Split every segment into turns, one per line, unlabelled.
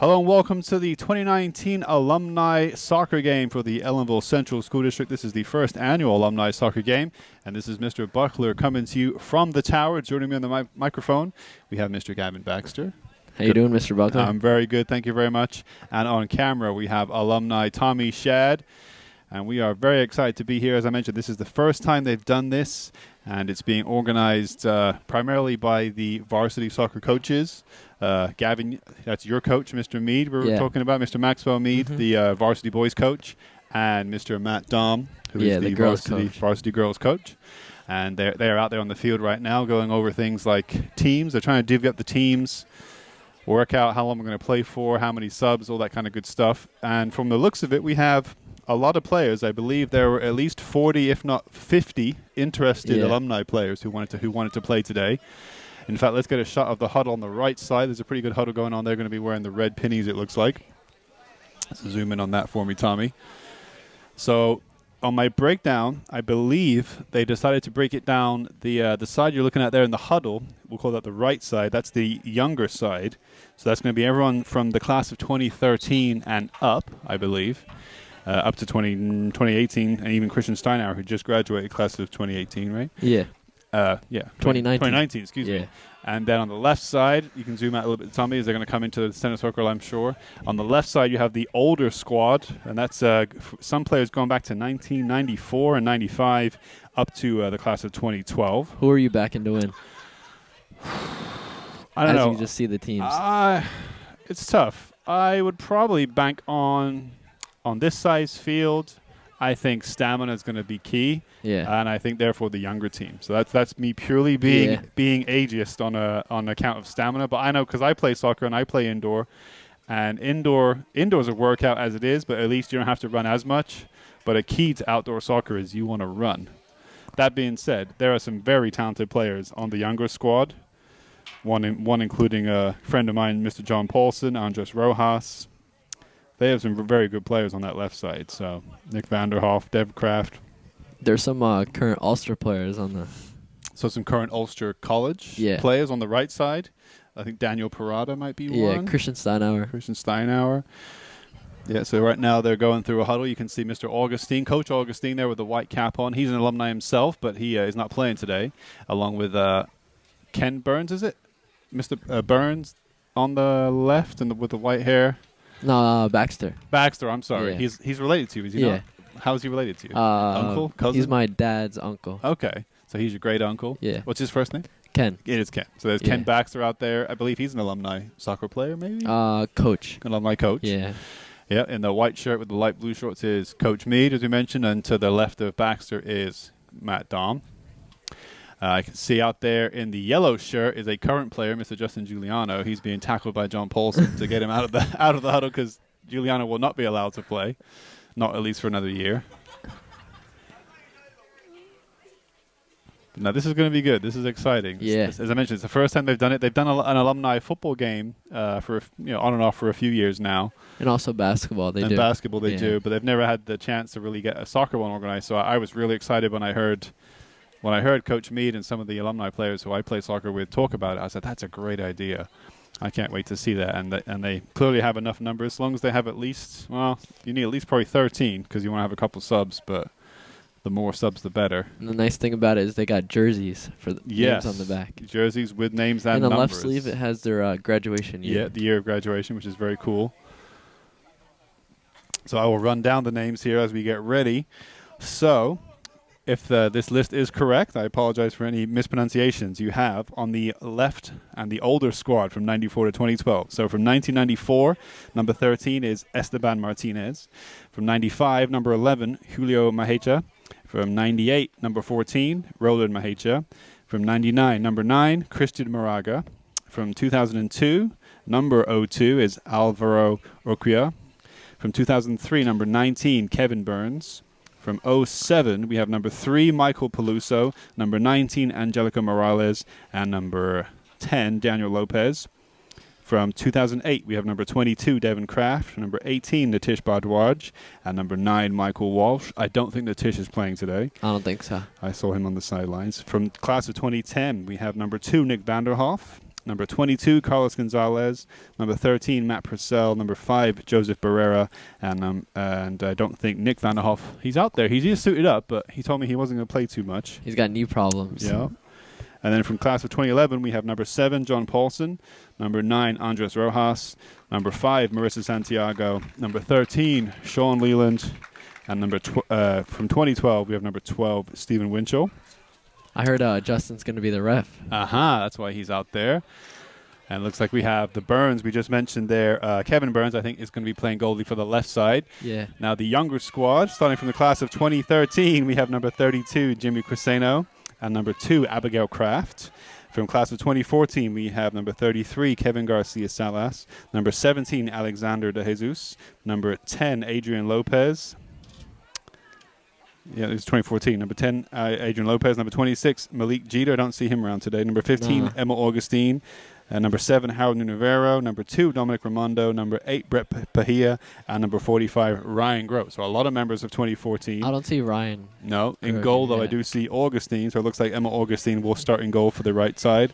Hello and welcome to the 2019 Alumni Soccer Game for the Ellenville Central School District. This is the first annual Alumni Soccer Game, and this is Mr. Buckler coming to you from the tower. Joining me on the microphone, we have Mr. Gavin Baxter.
How you doing, Mr. Buckler?
I'm very good, thank you very much. And on camera, we have alumni Tommy Shad, and we are very excited to be here. As I mentioned, this is the first time they've done this, and it's being organized primarily by the varsity soccer coaches. Gavin, that's your coach, Mr. Mead. We were talking about Mr. Maxwell Mead, the varsity boys coach, and Mr. Matt Dom, who is the varsity girls coach. And they're out there on the field right now going over things like teams. They're trying to divvy up the teams, work out how long we're going to play for, how many subs, all that kind of good stuff. And from the looks of it, we have a lot of players. I believe there were at least 40, if not 50, interested alumni players who wanted to play today. In fact, let's get a shot of the huddle on the right side. There's a pretty good huddle going on. They're going to be wearing the red pinnies, it looks like. So zoom in on that for me, Tommy. So on my breakdown, I believe they decided to break it down. The side you're looking at there in the huddle, we'll call that the right side. That's the younger side. So that's going to be everyone from the class of 2013 and up, I believe, up to 2018, and even Christian Steinauer, who just graduated, class of 2018, right?
Yeah.
2019, excuse me. And then on the left side, you can zoom out a little bit, Tommy, as they're going to come into the center circle, I'm sure. On the left side, you have the older squad, and that's some players going back to 1994 and 95 up to the class of 2012.
Who are you backing to win?
I don't know.
As you just see the teams.
It's tough. I would probably bank on this size field. I think stamina is going to be key, and I think therefore the younger team. So that's me purely being ageist on account of stamina. But I know because I play soccer and I play indoor, and indoors a workout as it is, but at least you don't have to run as much. But a key to outdoor soccer is you want to run. That being said, there are some very talented players on the younger squad. One including a friend of mine, Mr. John Paulson, Andres Rojas. They have some very good players on that left side. So Nick Vanderhoff, Dev Kraft.
There's some current Ulster players on the.
So some current Ulster College players on the right side. I think Daniel Parada might be one.
Yeah, Christian Steinauer.
Yeah, so right now they're going through a huddle. You can see Mr. Augustine, Coach Augustine there with the white cap on. He's an alumni himself, but he is not playing today, along with Ken Burns, is it? Mr. Burns on the left and with the white hair.
No, Baxter.
Baxter, I'm sorry.
Yeah.
He's related to you, is he not? How is he related to you? Uncle? Cousin?
He's my dad's uncle.
Okay. So he's your great uncle?
Yeah.
What's his first name?
Ken.
It is Ken. So there's Ken Baxter out there. I believe he's an alumni soccer player, maybe?
Coach.
An alumni coach.
Yeah.
Yeah, in the white shirt with the light blue shorts is Coach Mead, as we mentioned, and to the left of Baxter is Matt Dom. I can see out there in the yellow shirt is a current player, Mr. Justin Giuliano. He's being tackled by John Paulson to get him out of the huddle because Giuliano will not be allowed to play, not at least for another year. Now, this is going to be good. This is exciting.
Yeah.
As I mentioned, it's the first time they've done it. They've done an alumni football game for on and off for a few years now.
And also basketball, they do.
Basketball, they do. But they've never had the chance to really get a soccer one organized. So I was really excited when I heard Coach Mead and some of the alumni players who I play soccer with talk about it. I said, that's a great idea. I can't wait to see that. And they clearly have enough numbers. As long as they have at least, you need at least probably 13 because you want to have a couple subs. But the more subs, the better.
And the nice thing about it is they got jerseys for the names on the back.
Jerseys with names and
numbers. And the
numbers.
left sleeve, it has their graduation year.
Yeah, the year of graduation, which is very cool. So I will run down the names here as we get ready. So if this list is correct, I apologize for any mispronunciations. You have on the left and the older squad from 94 to 2012. So from 1994, number 13 is Esteban Martinez. From 95, number 11, Julio Mahecha. From 98, number 14, Roland Mahecha. From 99, number 9, Christian Moraga. From 2002, number 02 is Alvaro Oquia. From 2003, number 19, Kevin Burns. From 07, we have number 3, Michael Peluso, number 19, Angelica Morales, and number 10, Daniel Lopez. From 2008, we have number 22, Devin Kraft, number 18, Natish Bhardwaj, and number 9, Michael Walsh. I don't think Natish is playing today.
I don't think so.
I saw him on the sidelines. From class of 2010, we have number 2, Nick Vanderhoff, Number 22, Carlos Gonzalez. Number 13, Matt Purcell. Number 5, Joseph Barrera. And I don't think Nick Van der Hoff, he's out there. He's just suited up, but he told me he wasn't going to play too much.
He's got knee problems.
Yeah. And then from class of 2011, we have number 7, John Paulson. Number 9, Andres Rojas. Number 5, Marissa Santiago. Number 13, Sean Leland. And from 2012, we have number 12, Stephen Winchell.
I heard Justin's going to be the ref.
That's why he's out there. And it looks like we have the Burns we just mentioned there. Kevin Burns, I think, is going to be playing goalie for the left side.
Yeah.
Now the younger squad, starting from the class of 2013, we have number 32, Jimmy Criseno, and number 2, Abigail Kraft. From class of 2014, we have number 33, Kevin Garcia Salas. Number 17, Alexander De Jesus. Number 10, Adrian Lopez. Yeah, this is 2014. Number 10, Adrian Lopez. Number 26, Malik Jeter. I don't see him around today. Number 15, Emma Augustine. Number 7, Harold Nunavero. Number 2, Dominic Raimondo. Number 8, Brett Pahia. And number 45, Ryan Gross. So a lot of members of 2014.
I don't see Ryan.
No. In goal, though, I do see Augustine. So it looks like Emma Augustine will start in goal for the right side,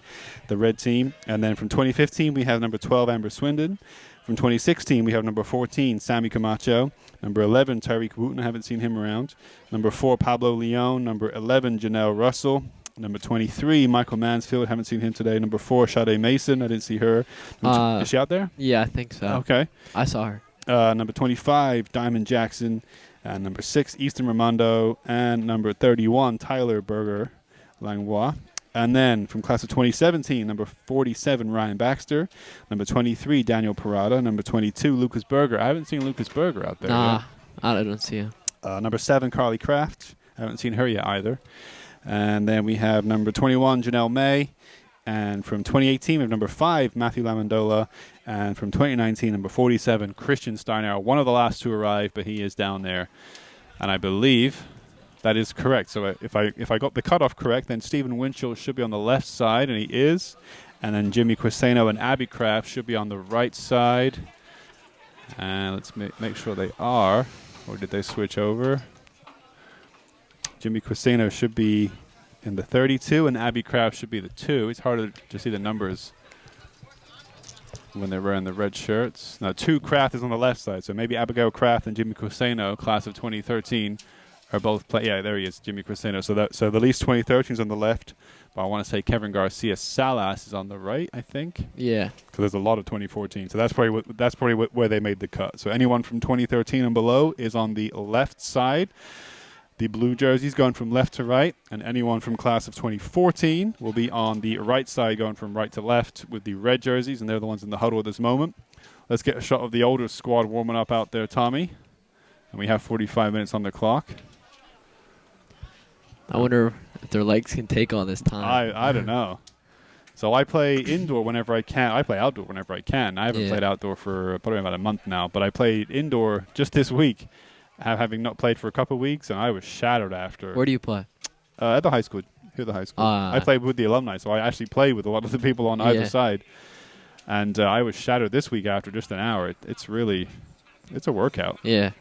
the red team. And then from 2015, we have number 12, Amber Swindon. From 2016, we have number 14, Sammy Camacho. Number 11, Tyreek Wooten. I haven't seen him around. Number 4, Pablo Leon. Number 11, Janelle Russell. Number 23, Michael Mansfield. Haven't seen him today. Number 4, Sade Mason. I didn't see her. Is she out there?
Yeah, I think so.
Okay.
I saw her.
Number 25, Diamond Jackson. And number 6, Easton Raimondo. And number 31, Tyler Berger Langlois. And then from class of 2017, number 47, Ryan Baxter. Number 23, Daniel Parada. Number 22, Lucas Berger. I haven't seen Lucas Berger out there yet.
I don't see him.
Number 7, Carly Kraft. I haven't seen her yet either. And then we have number 21, Janelle May. And from 2018, we have number 5, Matthew Lamandola. And from 2019, number 47, Christian Steiner. One of the last to arrive, but he is down there. And I believe that is correct. So if I got the cutoff correct, then Stephen Winchell should be on the left side, and he is. And then Jimmy Criseno and Abby Kraft should be on the right side. And let's make sure they are. Or did they switch over? Jimmy Criseno should be in the 32, and Abby Kraft should be the 2. It's harder to see the numbers when they're wearing the red shirts. Now, 2 Kraft is on the left side, so maybe Abigail Kraft and Jimmy Criseno, class of 2013, are both play. Yeah, there he is, Jimmy Criseno. So the least 2013 is on the left, but I want to say Kevin Garcia Salas is on the right, I think.
Yeah.
Because there's a lot of 2014. So that's probably where they made the cut. So anyone from 2013 and below is on the left side. The blue jerseys going from left to right, and anyone from class of 2014 will be on the right side going from right to left with the red jerseys, and they're the ones in the huddle at this moment. Let's get a shot of the older squad warming up out there, Tommy. And we have 45 minutes on the clock.
I wonder if their legs can take all this time.
I don't know. So I play indoor whenever I can. I play outdoor whenever I can. I haven't played outdoor for probably about a month now, but I played indoor just this week, having not played for a couple of weeks, and I was shattered after.
Where do you play?
At the high school. Here at the high school. I played with the alumni, so I actually played with a lot of the people on either side. And I was shattered this week after just an hour. It's a workout.
Yeah.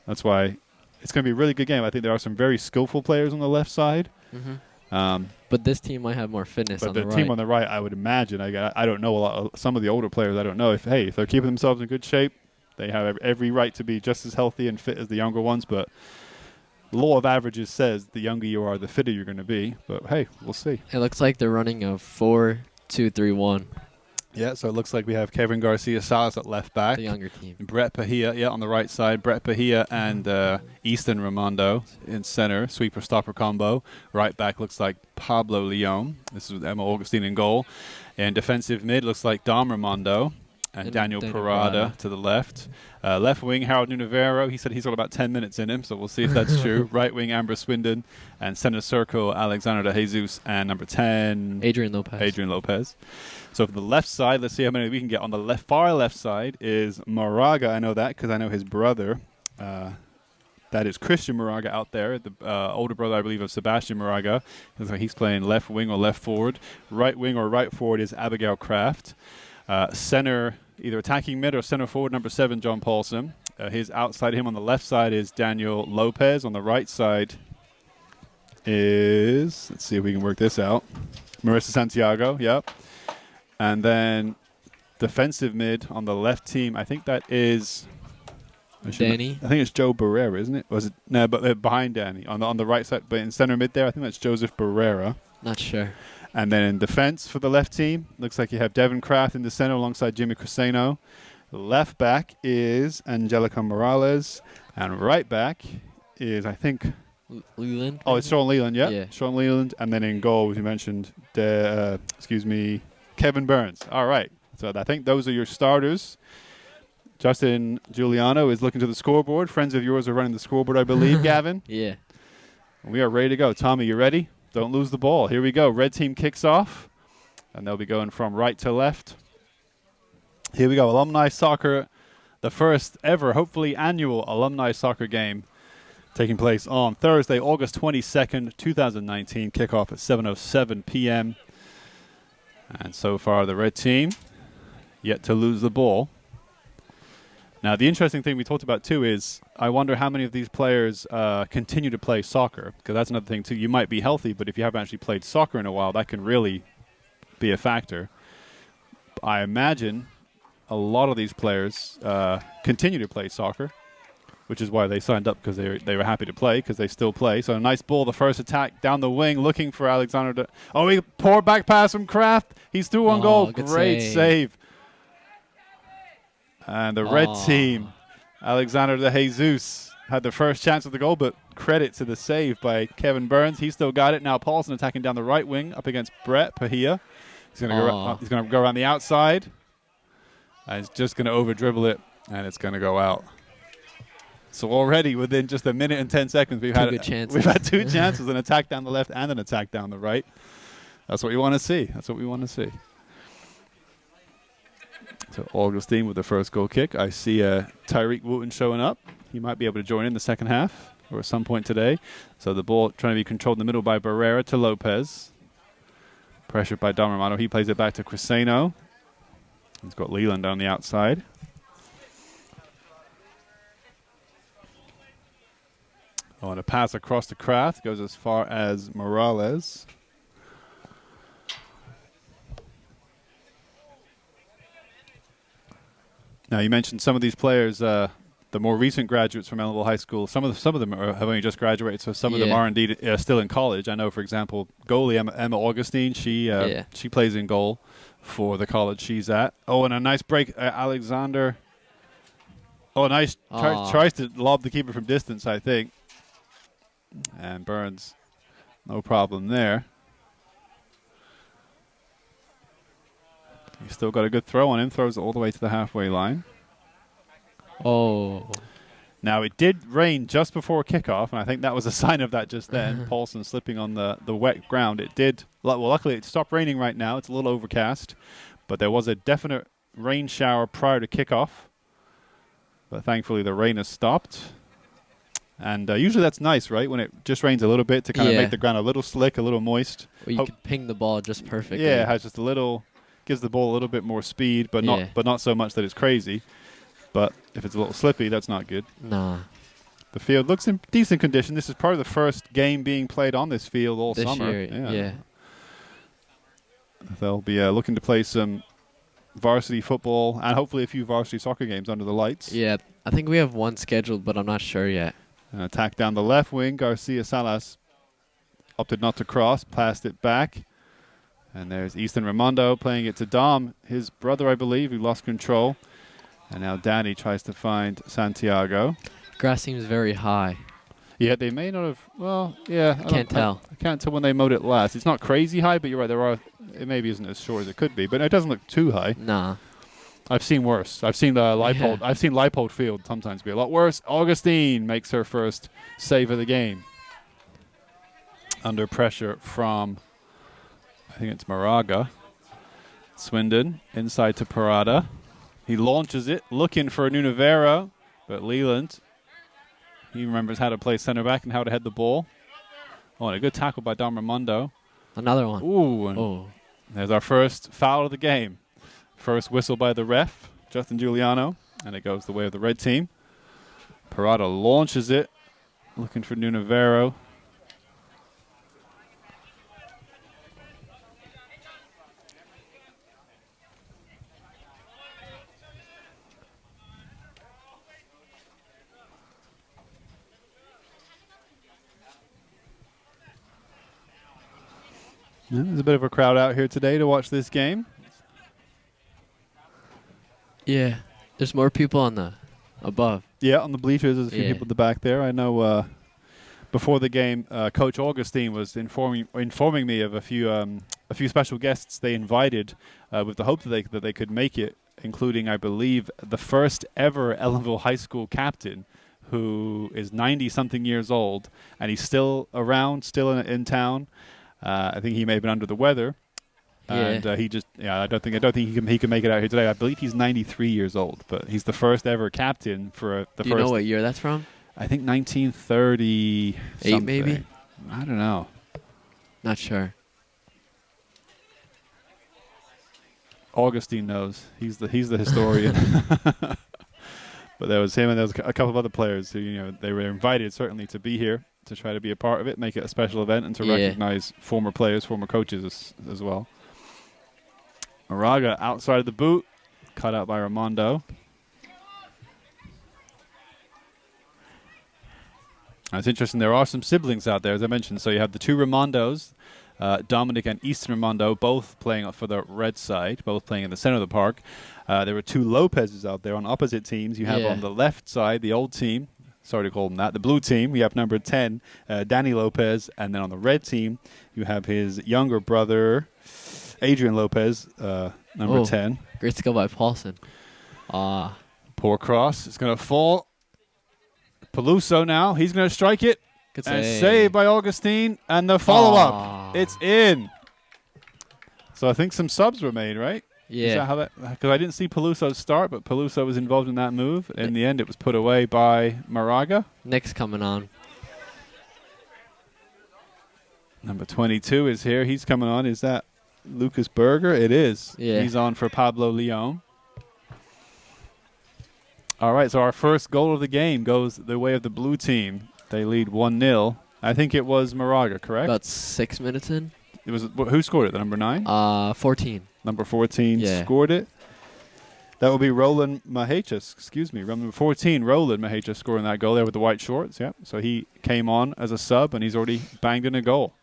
That's why it's going to be a really good game. I think there are some very skillful players on the left side.
Mm-hmm. But this team might have more fitness on the right.
But the team on the right, I would imagine, I don't know a lot. Some of the older players, I don't know if they're keeping themselves in good shape. They have every right to be just as healthy and fit as the younger ones. But law of averages says the younger you are, the fitter you're going to be. But hey, we'll see.
It looks like they're running a 4-2-3-1.
Yeah, so it looks like we have Kevin Garcia Salas at left back.
The younger team.
Brett Pahia, on the right side. Brett Pahia and Easton Raimondo in center, sweeper stopper combo. Right back looks like Pablo Leon. This is with Emma Augustine in goal. And defensive mid looks like Dom Raimondo and Daniel Parada to the left. Left wing, Harold Nunavero. He said he's got about 10 minutes in him, so we'll see if that's true. Right wing, Amber Swindon. And center circle, Alexander De Jesus. And number 10,
Adrian Lopez.
So for the left side, let's see how many we can get. On the far left side is Moraga. I know that because I know his brother. That is Christian Moraga out there, the older brother, I believe, of Sebastian Moraga. He's playing left wing or left forward. Right wing or right forward is Abigail Kraft. Center, either attacking mid or center forward, number 7, John Paulson. His outside him on the left side is Daniel Lopez. On the right side is, let's see if we can work this out, Marissa Santiago, yep. And then defensive mid on the left team, I think that is
Danny.
I think it's Joe Barrera, isn't it? Was it? No, but behind Danny on the right side, but in center mid there, I think that's Joseph Barrera.
Not sure.
And then in defense for the left team, looks like you have Devin Kraft in the center alongside Jimmy Criseno. Left back is Angelica Morales, and right back is, I think,
Leland.
oh, it's Sean Leland,
Yeah.
Sean Leland. And then in goal, as you mentioned, Kevin Burns. All right. So I think those are your starters. Justin Giuliano is looking to the scoreboard. Friends of yours are running the scoreboard, I believe, Gavin.
Yeah.
We are ready to go. Tommy, you ready? Don't lose the ball. Here we go. Red team kicks off, and they'll be going from right to left. Here we go. Alumni Soccer, the first ever, hopefully annual Alumni Soccer game taking place on Thursday, August 22nd, 2019. Kickoff at 7:07 p.m. And so far, the red team yet to lose the ball. Now, the interesting thing we talked about, too, is I wonder how many of these players continue to play soccer, because that's another thing, too. You might be healthy, but if you haven't actually played soccer in a while, that can really be a factor. I imagine a lot of these players continue to play soccer, which is why they signed up, because they were happy to play, because they still play. So a nice ball, the first attack down the wing, looking for Alexander. He poor back pass from Kraft. He's through on goal. Great save. And the red team, Alexander de Jesus, had the first chance of the goal, but credit to the save by Kevin Burns. He still got it. Now Paulson attacking down the right wing up against Brett Pahia. He's going to go around the outside. And he's just going to over-dribble it, and it's going to go out. So already within just a minute and 10 seconds, we've had two chances, an attack down the left and an attack down the right. That's what you want to see. So Augustine with the first goal kick. I see Tyreek Wooten showing up. He might be able to join in the second half or at some point today. So the ball trying to be controlled in the middle by Barrera to Lopez. Pressured by Don Romano. He plays it back to Criseno. He's got Leland on the outside. And a pass across to Kraft. Goes as far as Morales. Now, you mentioned some of these players, the more recent graduates from Ellenville High School. Some of them have only just graduated, so some of them are indeed still in college. I know, for example, goalie Emma Augustine, she plays in goal for the college she's at. And a nice break, Alexander. Nice. Tries to lob the keeper from distance, I think. And Burns, no problem there. He's still got a good throw on him. Throws it all the way to the halfway line. Now, it did rain just before kickoff, and I think that was a sign of that just then. Paulson slipping on the wet ground. It did. Well, luckily, it stopped raining right now. It's a little overcast. But there was a definite rain shower prior to kickoff. But thankfully, the rain has stopped. And usually that's nice, right? When it just rains a little bit to kind of make the ground a little slick, a little moist.
Well, you can ping the ball just perfectly.
Yeah, it has just a little... Gives the ball a little bit more speed, but not so much that it's crazy. But if it's a little slippy, that's not good.
Nah.
The field looks in decent condition. This is probably the first game being played on this field all summer.
This year, yeah.
They'll be looking to play some varsity football and hopefully a few varsity soccer games under the lights.
Yeah, I think we have one scheduled, but I'm not sure yet.
An attack down the left wing. Garcia Salas opted not to cross, passed it back. And there's Easton Raimondo playing it to Dom, his brother, I believe, who lost control. And now Danny tries to find Santiago.
Grass seems very high.
Yeah, they may not have. Well, yeah.
I can't tell.
I can't tell when they mowed it last. It's not crazy high, but you're right. It maybe isn't as short as it could be, but it doesn't look too high.
Nah.
I've seen worse. I've seen the Leipold. I've seen Leipold Field sometimes be a lot worse. Augustine makes her first save of the game. Under pressure from, I think it's Moraga. Swindon inside to Parada. He launches it, looking for Nunavero, but Leland, he remembers how to play center back and how to head the ball. And a good tackle by Dom Raimondo.
Another one.
Ooh. There's our first foul of the game. First whistle by the ref, Justin Giuliano, and it goes the way of the red team. Parada launches it, looking for Nunavero. Yeah, there's a bit of a crowd out here today to watch this game.
Yeah. There's more people on the above.
Yeah, on the bleachers, there's a few people at the back there. I know before the game, Coach Augustine was informing me of a few special guests they invited with the hope that they could make it, including, I believe, the first ever Ellenville High School captain, who is 90-something years old, and he's still around, still in town. I think he may have been under the weather. And I don't think he can make it out here today. I believe he's 93 years old, but he's the first ever captain for the first.
Do you know what year that's from?
I think 1930.
Eight, maybe.
I don't know.
Not sure.
Augustine knows. He's the historian. But there was him, and there was a couple of other players who they were invited certainly to be here to try to be a part of it, make it a special event, and to recognize former players, former coaches as well. Moraga outside of the boot, cut out by Ramondo. It's interesting. There are some siblings out there, as I mentioned. So you have the two Ramondos, Dominic and Easton Ramondo, both playing for the red side, both playing in the center of the park. There were two Lopez's out there on opposite teams. You have on the left side, the old team. Sorry to call them that. The blue team, we have number 10, Danny Lopez. And then on the red team, you have his younger brother, Adrian Lopez, number 10.
Great skill by Paulson.
Poor cross. It's going to fall. Peluso now. He's going to strike it.
Good
and
save.
saved by Augustine. And the follow-up. It's in. So I think some subs were made, right?
Yeah.
Is that how that? Because I didn't see Peluso start, but Peluso was involved in that move. In the end, it was put away by Moraga.
Nick's coming on.
Number 22 is here. He's coming on. Is that Lucas Berger? It is.
Yeah.
He's on for Pablo Leon. All right, so our first goal of the game goes the way of the blue team. They lead 1-0. I think it was Moraga, correct?
About 6 minutes in.
It was who scored it? The number 9?
14.
Number 14 scored it. That will be Roland Mahecha. Excuse me, number 14, Roland Mahecha scoring that goal there with the white shorts. Yeah, so he came on as a sub, and he's already banged in a goal.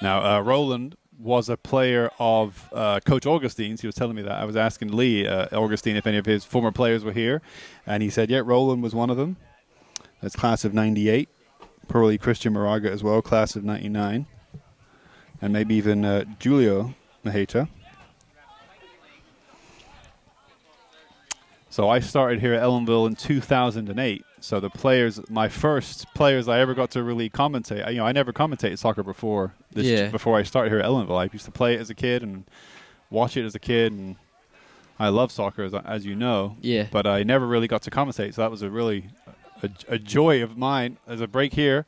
Now, Roland was a player of Coach Augustine's. He was telling me that. I was asking Lee Augustine if any of his former players were here, and he said, yeah, Roland was one of them. That's class of 98. Probably Christian Moraga as well, class of 99. And maybe even Julio Mahecha. So I started here at Ellenville in 2008. So the players, my first players I ever got to really commentate. I never commentated soccer before before I started here at Ellenville. I used to play it as a kid and watch it as a kid, and I love soccer as you know.
Yeah.
But I never really got to commentate, so that was a joy of mine. There's a break here,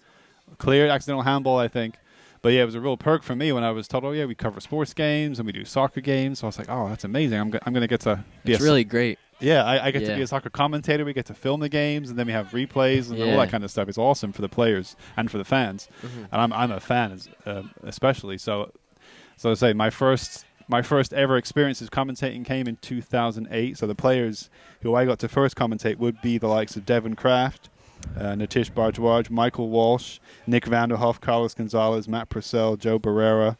cleared accidental handball, I think. But yeah, it was a real perk for me when I was told, oh yeah, we cover sports games and we do soccer games. So I was like, oh, that's amazing. I'm going to get to be
really great.
Yeah, I get to be a soccer commentator. We get to film the games, and then we have replays and all that kind of stuff. It's awesome for the players and for the fans. Mm-hmm. And I'm a fan especially. So I say my first ever experience of commentating came in 2008. So the players who I got to first commentate would be the likes of Devin Kraft, Natish Bardwaj, Michael Walsh, Nick Vanderhoff, Carlos Gonzalez, Matt Purcell, Joe Barrera,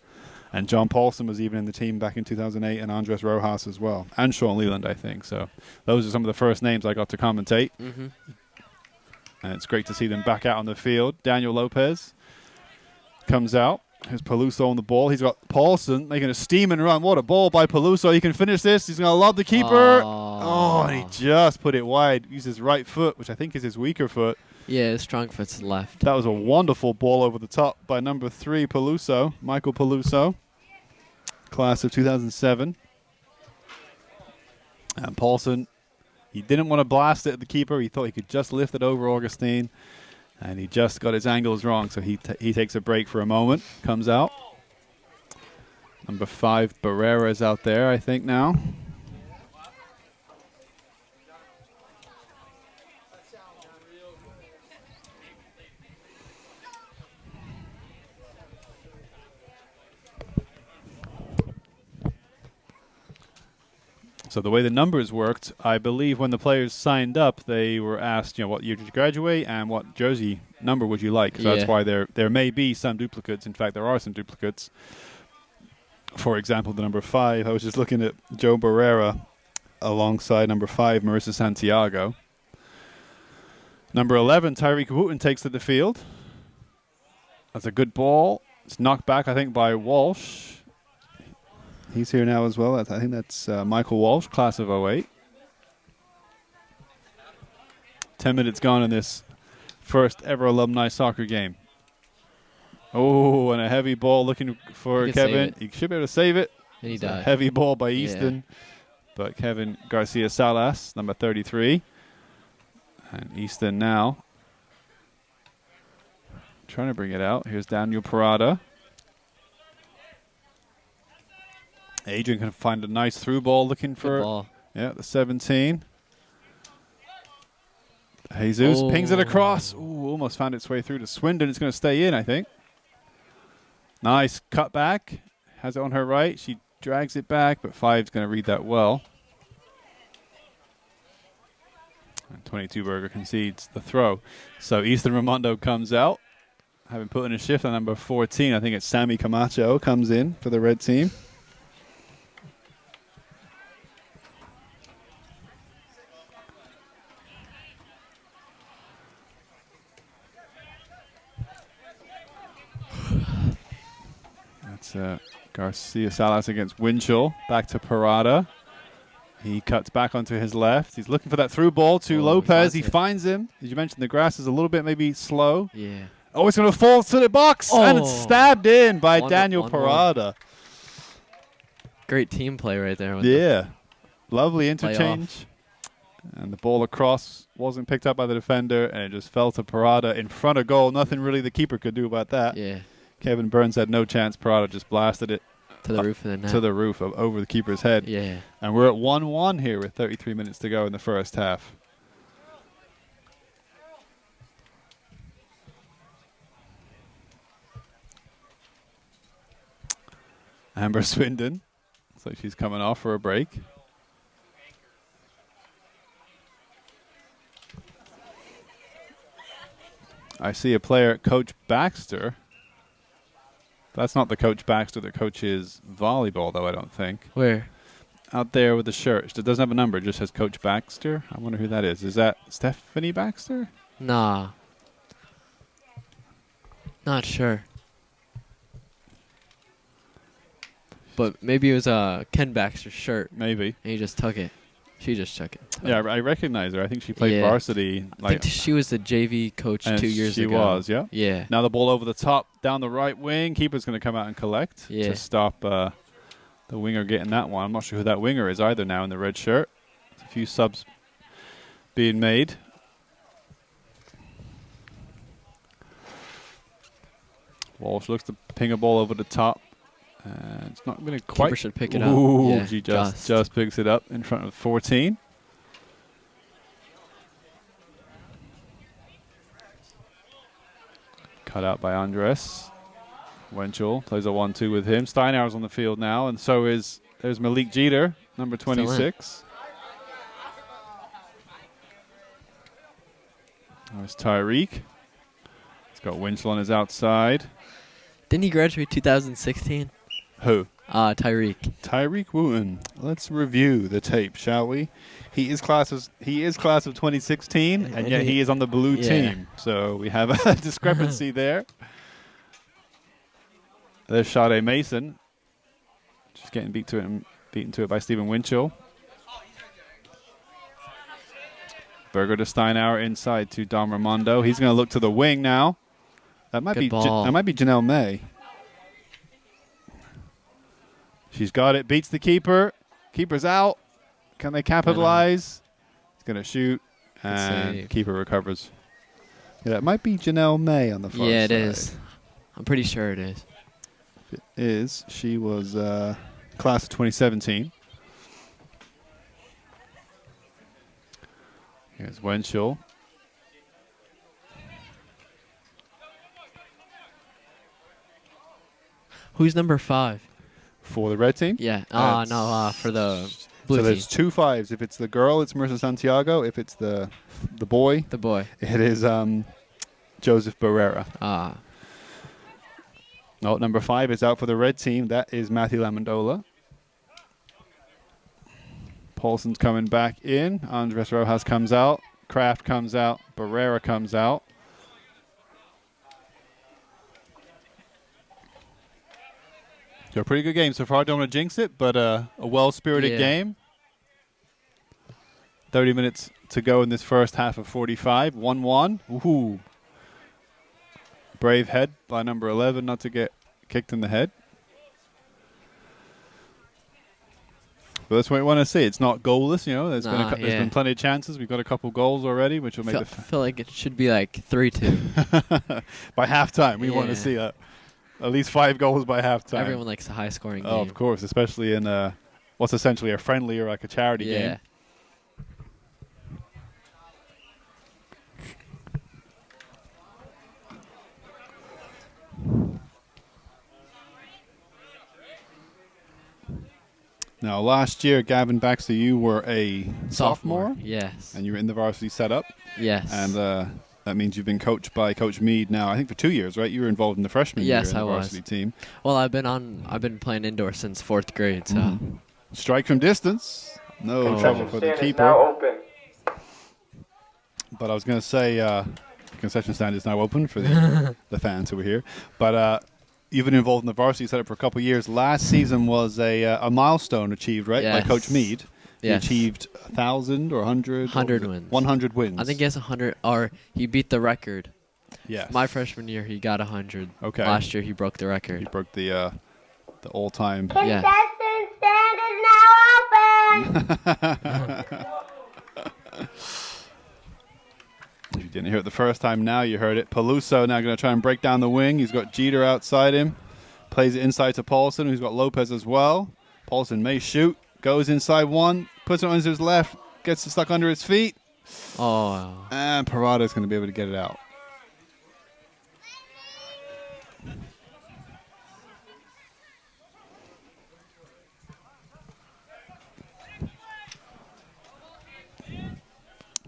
and John Paulson was even in the team back in 2008, and Andres Rojas as well, and Sean Leland, I think. So those are some of the first names I got to commentate. Mm-hmm. And it's great to see them back out on the field. Daniel Lopez comes out. Here's Peluso on the ball. He's got Paulson making a steaming run. What a ball by Peluso. He can finish this. He's going to lob the keeper. Oh, and he just put it wide. Uses his right foot, which I think is his weaker foot.
Yeah, his strong foot's left.
That was a wonderful ball over the top by number 3, Peluso, Michael Peluso, class of 2007. And Paulson, he didn't want to blast it at the keeper. He thought he could just lift it over Augustine. And he just got his angles wrong, so he takes a break for a moment, comes out. Number 5, Barrera is out there, I think, now. So the way the numbers worked, I believe when the players signed up, they were asked, what year did you graduate and what jersey number would you like? So that's why there may be some duplicates. In fact, there are some duplicates. For example, the number 5, I was just looking at Joe Barrera alongside number 5, Marissa Santiago. Number 11, Tyreek Wooten takes to the field. That's a good ball. It's knocked back, I think, by Walsh. He's here now as well. I think that's Michael Walsh, class of 08. 10 minutes gone in this first ever alumni soccer game. Oh, and a heavy ball looking for Kevin. He should be able to save it.
And he died.
A heavy ball by Easton. But Kevin Garcia Salas, number 33. And Easton now trying to bring it out. Here's Daniel Parada. Adrian can find a nice through ball looking for the 17. Jesus pings it across. Ooh, almost found its way through to Swindon. It's going to stay in, I think. Nice cut back. Has it on her right. She drags it back, but 5's going to read that well. And 22 Burger concedes the throw. So Easton Raimondo comes out, having put in a shift on number 14. I think it's Sammy Camacho comes in for the red team. That's Garcia Salas against Winchell. Back to Parada. He cuts back onto his left. He's looking for that through ball to Lopez. He finds him. As you mentioned, the grass is a little bit maybe slow.
Yeah.
Oh, it's going to fall to the box. And it's stabbed in by Daniel Parada.
Great team play right there.
Yeah. Lovely interchange. And the ball across wasn't picked up by the defender, and it just fell to Parada in front of goal. Nothing really the keeper could do about that.
Yeah.
Kevin Burns had no chance. Parada just blasted it.
To the roof of the net.
To the roof of over the keeper's head.
Yeah.
And we're at 1-1 here with 33 minutes to go in the first half. Amber Swindon. Looks like she's coming off for a break. I see a player, Coach Baxter. That's not the Coach Baxter that coaches volleyball, though, I don't think.
Where?
Out there with the shirt. It doesn't have a number. It just says Coach Baxter. I wonder who that is. Is that Stephanie Baxter?
Nah. Not sure. But maybe it was Ken Baxter's shirt.
Maybe.
And he just took it. She just took it.
Yeah, I recognize her. I think she played varsity.
I think she was the JV coach 2 years ago.
She was, yeah.
Yeah.
Now the ball over the top, down the right wing. Keeper's going to come out and collect to stop the winger getting that one. I'm not sure who that winger is either now in the red shirt. There's a few subs being made. Walsh looks to ping a ball over the top. It's not going to quite.
Keeper should pick it up.
Ooh, she just picks it up in front of 14. Cut out by Andres. Winchell plays a 1-2 with him. Steinauer's on the field now, and so is there's Malik Jeter, number 26. There's Tyreek. He's got Winchell on his outside.
Didn't he graduate 2016?
Who?
Tyreek.
Tyreek Wooten. Let's review the tape, shall we? He is class of 2016, and yet he is on the blue team. So we have a discrepancy there. There's Sade Mason, just getting beaten to it by Stephen Winchell. Berger to Steinauer inside to Dom Raimondo. He's going to look to the wing now. That might be Janelle May. She's got it. Beats the keeper. Keeper's out. Can they capitalize? He's going to shoot. And keeper recovers. Yeah, it might be Janelle May on the far side.
Yeah, it is. I'm pretty sure it is.
It is. She was class of 2017. Here's Winchell.
Who's number 5?
For the red team?
Yeah. No, for the blue
so
team.
there's 2 5s. If it's the girl, it's Marissa Santiago. If it's the boy, it is Joseph Barrera.
Ah.
Oh, number 5 is out for the red team. That is Matthew Lamandola. Paulson's coming back in. Andres Rojas comes out. Kraft comes out. Barrera comes out. So a pretty good game so far. Don't want to jinx it, but a well-spirited game. 30 minutes to go in this first half of 45. 1-1. Ooh. Brave head by number 11 not to get kicked in the head. But that's what we want to see. It's not goalless, you know. There's been plenty of chances. We've got a couple goals already, which will make
I feel like it should be like 3-2.
By halftime, we want to see at least 5 goals by halftime.
Everyone likes a high-scoring game.
Oh, of course, especially in what's essentially a friendly or like a charity game. Now, last year, Gavin Baxter, you were a sophomore.
Yes.
And you were in the varsity setup.
Yes.
And that means you've been coached by Coach Mead now, I think, for 2 years, right? You were involved in the freshman year in the varsity team.
Well, I've been playing indoor since 4th grade, so.
Strike from distance. No trouble for the keeper.
Now open.
But I was going to say, concession stand is now open for the fans who were here. But you've been involved in the varsity setup for a couple of years. Last season was a milestone achieved, right, by Coach Mead.
Yes.
He achieved 1,000 or 100?
100 wins.
100 wins.
I think he has 100, or he beat the record.
Yes.
My freshman year, he got 100.
Okay.
Last year, he broke the record.
He broke the all-time.
Yes.
Contestant stand is now open.
If you didn't hear it the first time, now you heard it. Peluso now going to try and break down the wing. He's got Jeter outside him. Plays it inside to Paulson, who's got Lopez as well. Paulson may shoot. Goes inside one. Puts it on his left. Gets it stuck under his feet.
Oh.
And Parada's going to be able to get it out.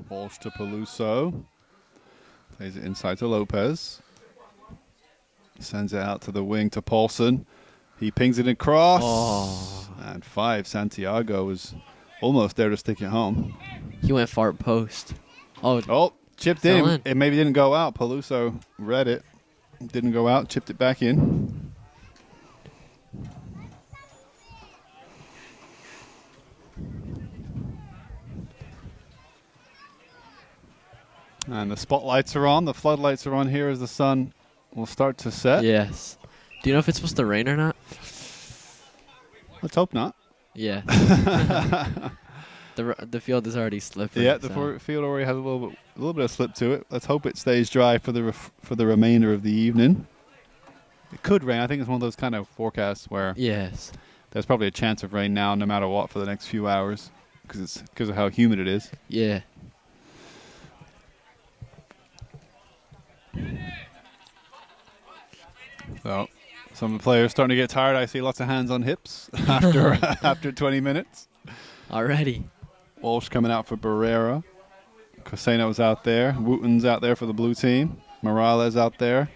Walsh to Peluso. Plays it inside to Lopez. Sends it out to the wing to Paulson. He pings it across.
Oh.
And 5, Santiago was almost there to stick it home.
He went far post.
Oh, chipped in. It maybe didn't go out. Peluso read it. Didn't go out. Chipped it back in. And the spotlights are on. The floodlights are on here as the sun will start to set.
Yes. Do you know if it's supposed to rain or not?
Let's hope not.
Yeah. The field is already slippery.
Yeah, the field already has a little bit of slip to it. Let's hope it stays dry for the remainder of the evening. It could rain. I think it's one of those kind of forecasts where there's probably a chance of rain now, no matter what, for the next few hours, because of how humid it is.
Yeah.
So some of the players starting to get tired. I see lots of hands on hips after 20 minutes.
Already.
Walsh coming out for Barrera. Coseno's out there. Wooten's out there for the blue team. Morales out there.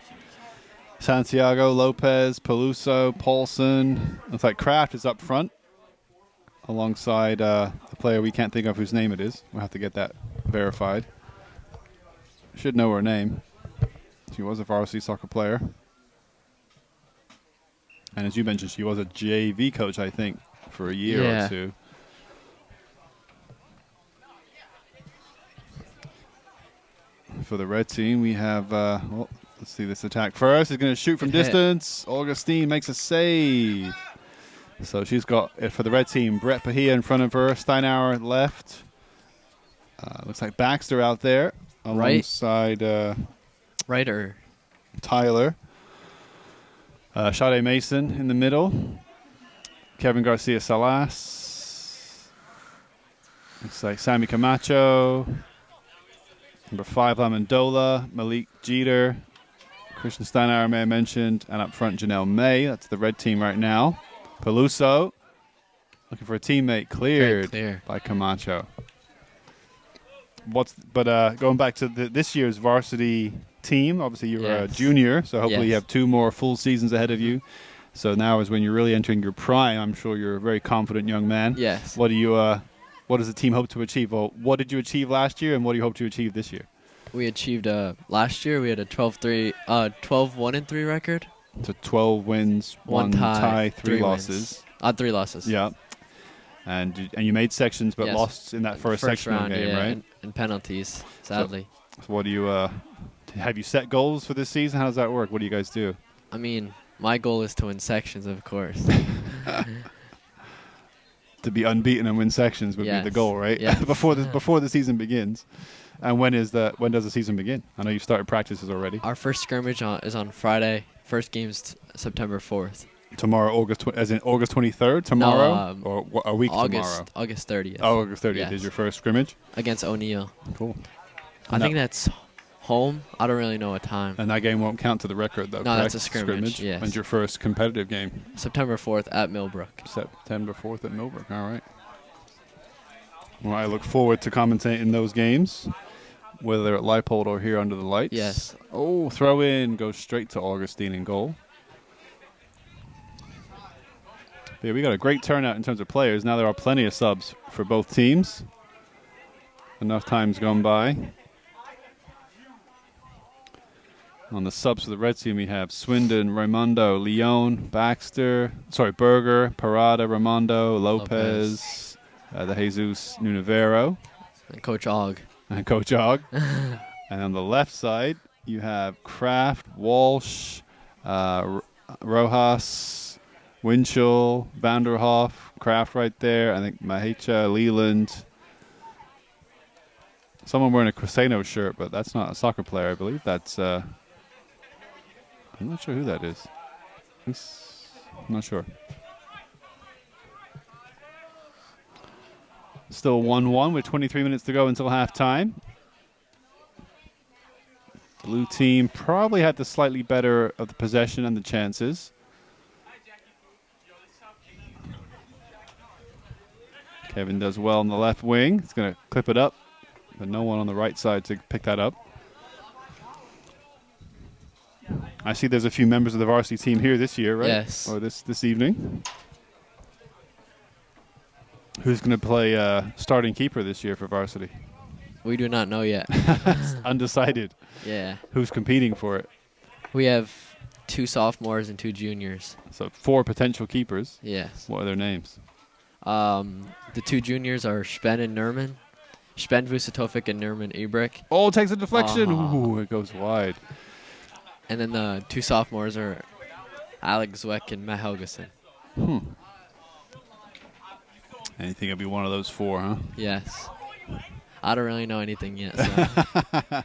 Santiago, Lopez, Peluso, Paulson. Looks like Kraft is up front alongside the player we can't think of whose name it is. We'll have to get that verified. Should know her name. She was a varsity soccer player. And as you mentioned, she was a JV coach, I think, for a year or two. For the red team, we have, let's see this attack first. He's going to shoot from distance. Augustine makes a save. So she's got, for the red team, Brett Pahia in front of her. Steinauer left. Looks like Baxter out there alongside Tyler. Sade Mason in the middle. Kevin Garcia Salas. Looks like Sammy Camacho. Number 5, Lamandola. Malik Jeter. Christian Steinauer, may I mentioned. And up front, Janelle May. That's the red team right now. Peluso. Looking for a teammate. Cleared
Clear.
by Camacho. Going back to this year's varsity team, obviously you were a junior, so hopefully you have 2 more full seasons ahead of you. So now is when you're really entering your prime. I'm sure you're a very confident young man.
Yes.
What does the team hope to achieve? Well, what did you achieve last year, and what do you hope to achieve this year?
We achieved last year we had a 12-1-3 record.
So 12 wins, 1 tie, 3 losses.
3 losses.
Yeah. And you made sections, but lost in that first sectional
round,
game, right?
And penalties, sadly.
So what do you have you set goals for this season? How does that work? What do you guys do?
I mean, my goal is to win sections, of course.
To be unbeaten and win sections would be the goal, right?
Yeah.
before the season begins. And when does the season begin? I know you started practices already.
Our first scrimmage is on Friday. First game's September 4th.
Tomorrow, as in August 23rd, tomorrow?
No,
or a week
August,
tomorrow?
August 30th.
Oh, August 30th is your first scrimmage?
Against O'Neill.
Cool.
I think that's home. I don't really know what time.
And that game won't count to the record, though,
No,
correct?
that's a scrimmage, yes.
And your first competitive game?
September 4th at Millbrook.
September 4th at Millbrook, all right. Well, I look forward to commentating those games, whether they're at Leipold or here under the lights.
Yes.
Oh, throw in, goes straight to Augustine in goal. Yeah, we got a great turnout in terms of players. Now there are plenty of subs for both teams. Enough time's gone by. On the subs for the red team, we have Swindon, Raimondo, Leone, Berger, Parada, Raimondo, Lopez. The Jesus Nunavero.
And Coach Og.
And And on the left side, you have Kraft, Walsh, Rojas, Winchell, Vanderhoff, Kraft right there. I think Mahecha, Leland. Someone wearing a Cresceno shirt, but that's not a soccer player, I believe. That's, I'm not sure who that is. I'm not sure. Still 1-1 with 23 minutes to go until halftime. Blue team probably had the slightly better of the possession and the chances. Kevin does well on the left wing. He's going to clip it up, but no one on the right side to pick that up. I see there's a few members of the varsity team here this year, right?
Yes.
Or this evening. Who's going to play starting keeper this year for varsity?
We do not know yet.
Undecided.
Yeah.
Who's competing for it?
We have 2 sophomores and 2 juniors.
So 4 potential keepers.
Yes.
What are their names?
The 2 juniors are Spen and Nerman. Spen Vusatovic and Nerman Ebrich.
Oh, takes a deflection. Ooh, it goes wide.
And then the 2 sophomores are Alex Zweck and Matt Helgeson.
Anything it'll be one of those 4, huh?
Yes. I don't really know anything yet. So.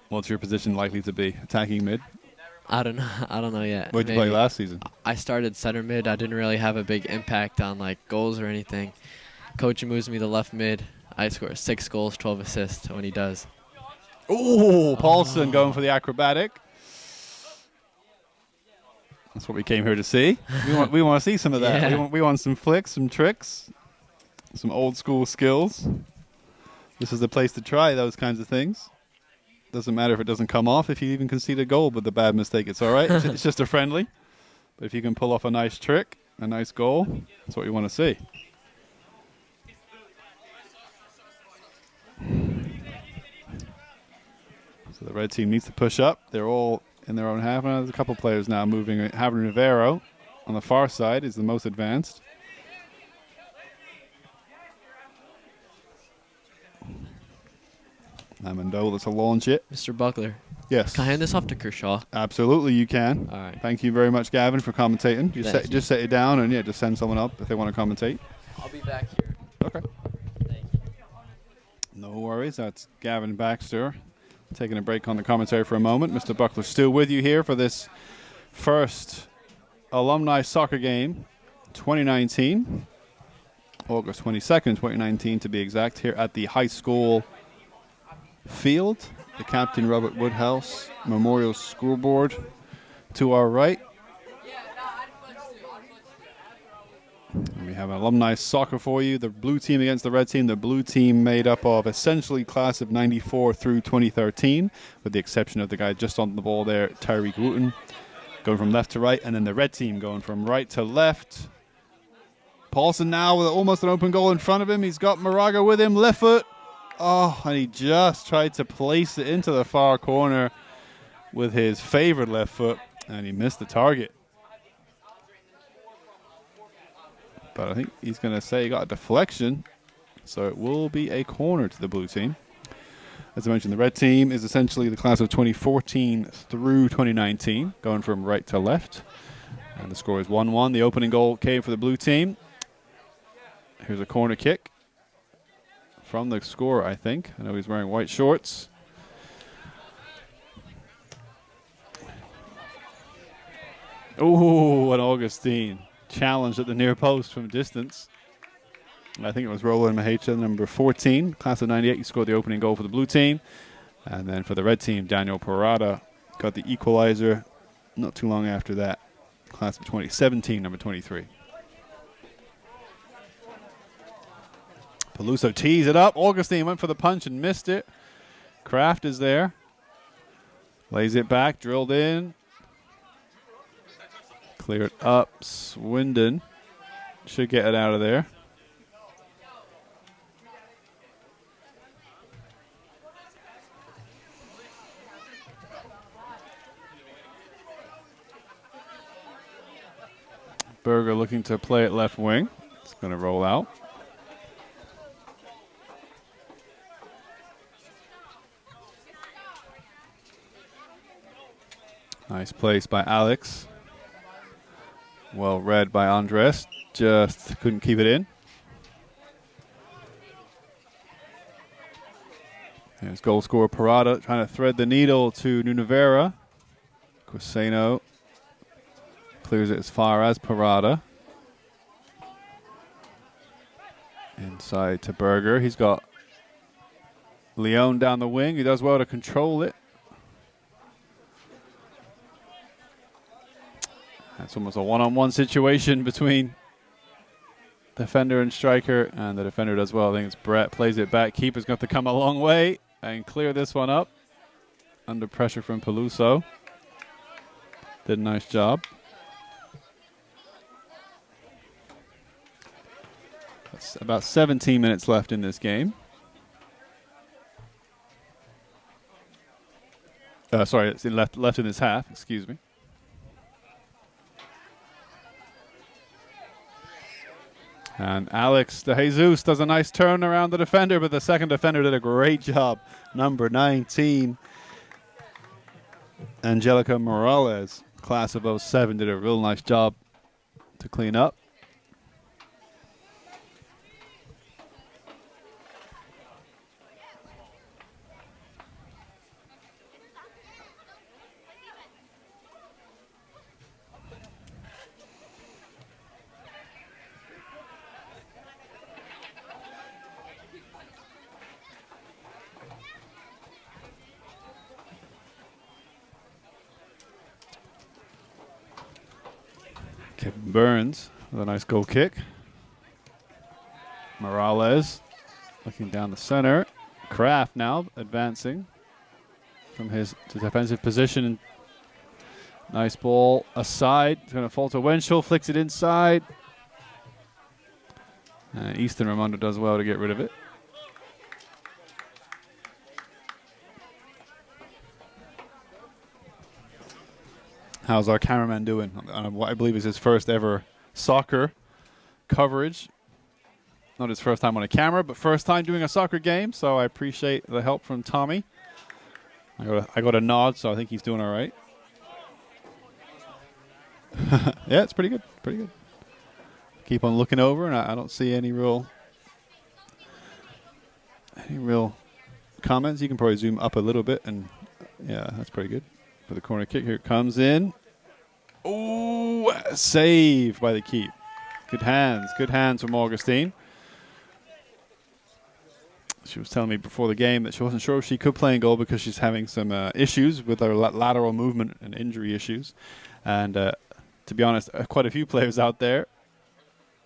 What's your position likely to be? Attacking mid?
I don't know yet.
What did you play last season?
I started center mid. I didn't really have a big impact on goals or anything. Coach moves me to left mid. I score 6 goals, 12 assists when he does.
Oh, Paulson going for the acrobatic. That's what we came here to see. We want to see some of that.
Yeah.
We want some flicks, some tricks, some old school skills. This is the place to try those kinds of things. Doesn't matter if it doesn't come off. If you even concede a goal with a bad mistake, it's all right. It's just a friendly. But if you can pull off a nice trick, a nice goal, that's what we want to see. So the red team needs to push up. They're all in their own half. And there's a couple players now moving. Javier Navarro on the far side is the most advanced. Amendola to launch it.
Mr. Buckler.
Yes.
Can I hand this off to Kershaw?
Absolutely, you can.
All right.
Thank you very much, Gavin, for commentating. Just set it down and just send someone up if they want to commentate.
I'll be back here.
Okay.
Thank you.
No worries. That's Gavin Baxter taking a break on the commentary for a moment. Mr. Buckler still with you here for this first alumni soccer game 2019. August 22nd, 2019 to be exact, here at the high school field. The Captain Robert Woodhouse Memorial School Board to our right. have alumni soccer for you. The blue team against the red team. The blue team made up of essentially class of 94 through 2013, with the exception of the guy just on the ball there, Tyreek Wooten, going from left to right, and then the red team going from right to left. Paulson now with almost an open goal in front of him. He's got Moraga with him, left foot. Oh, and he just tried to place it into the far corner with his favorite left foot, and he missed the target. But I think he's going to say he got a deflection, so it will be a corner to the blue team. As I mentioned, the red team is essentially the class of 2014 through 2019, going from right to left. And the score is 1-1. The opening goal came for the blue team. Here's a corner kick from the scorer, I think. I know he's wearing white shorts. Oh, and Augustine challenged at the near post from distance. I think it was Roland Mahecha, number 14, class of 98. He scored the opening goal for the blue team. And then for the red team, Daniel Parada got the equalizer not too long after that, class of 2017, number 23. Peluso tees it up. Augustine went for the punch and missed it. Kraft is there. Lays it back, drilled in. Cleared up. Swindon should get it out of there. Berger looking to play at left wing. It's going to roll out. Nice place by Alex. Well read by Andres. Just couldn't keep it in. Here's goal scorer Parada trying to thread the needle to Nunavera. Cuseno clears it as far as Parada. Inside to Berger. He's got Leone down the wing. He does well to control it. That's almost a one-on-one situation between defender and striker, and the defender does well. I think it's Brett. Plays it back. Keeper's got to come a long way and clear this one up. Under pressure from Peluso. Did a nice job. That's about 17 minutes left in this game. Sorry, it's left in this half. Excuse me. And Alex de Jesus does a nice turn around the defender, but the second defender did a great job. Number 19, Angelica Morales, class of 07, did a real nice job to clean up. Kevin Burns with a nice goal kick. Morales looking down the center. Kraft now advancing from his defensive position. Nice ball aside. It's going to fall to Winchell. Flicks it inside. Easton Raimondo does well to get rid of it. How's our cameraman doing on what I believe is his first ever soccer coverage? Not his first time on a camera, but first time doing a soccer game, so I appreciate the help from Tommy. I got a nod, so I think he's doing all right. Yeah, it's pretty good. Pretty good. Keep on looking over, and I don't see any real comments. You can probably zoom up a little bit, and yeah, that's pretty good. For the corner kick, here it comes in. Oh, save by the keep. Good hands from Augustine. She was telling me before the game that she wasn't sure if she could play in goal because she's having some issues with her lateral movement and injury issues. And to be honest, quite a few players out there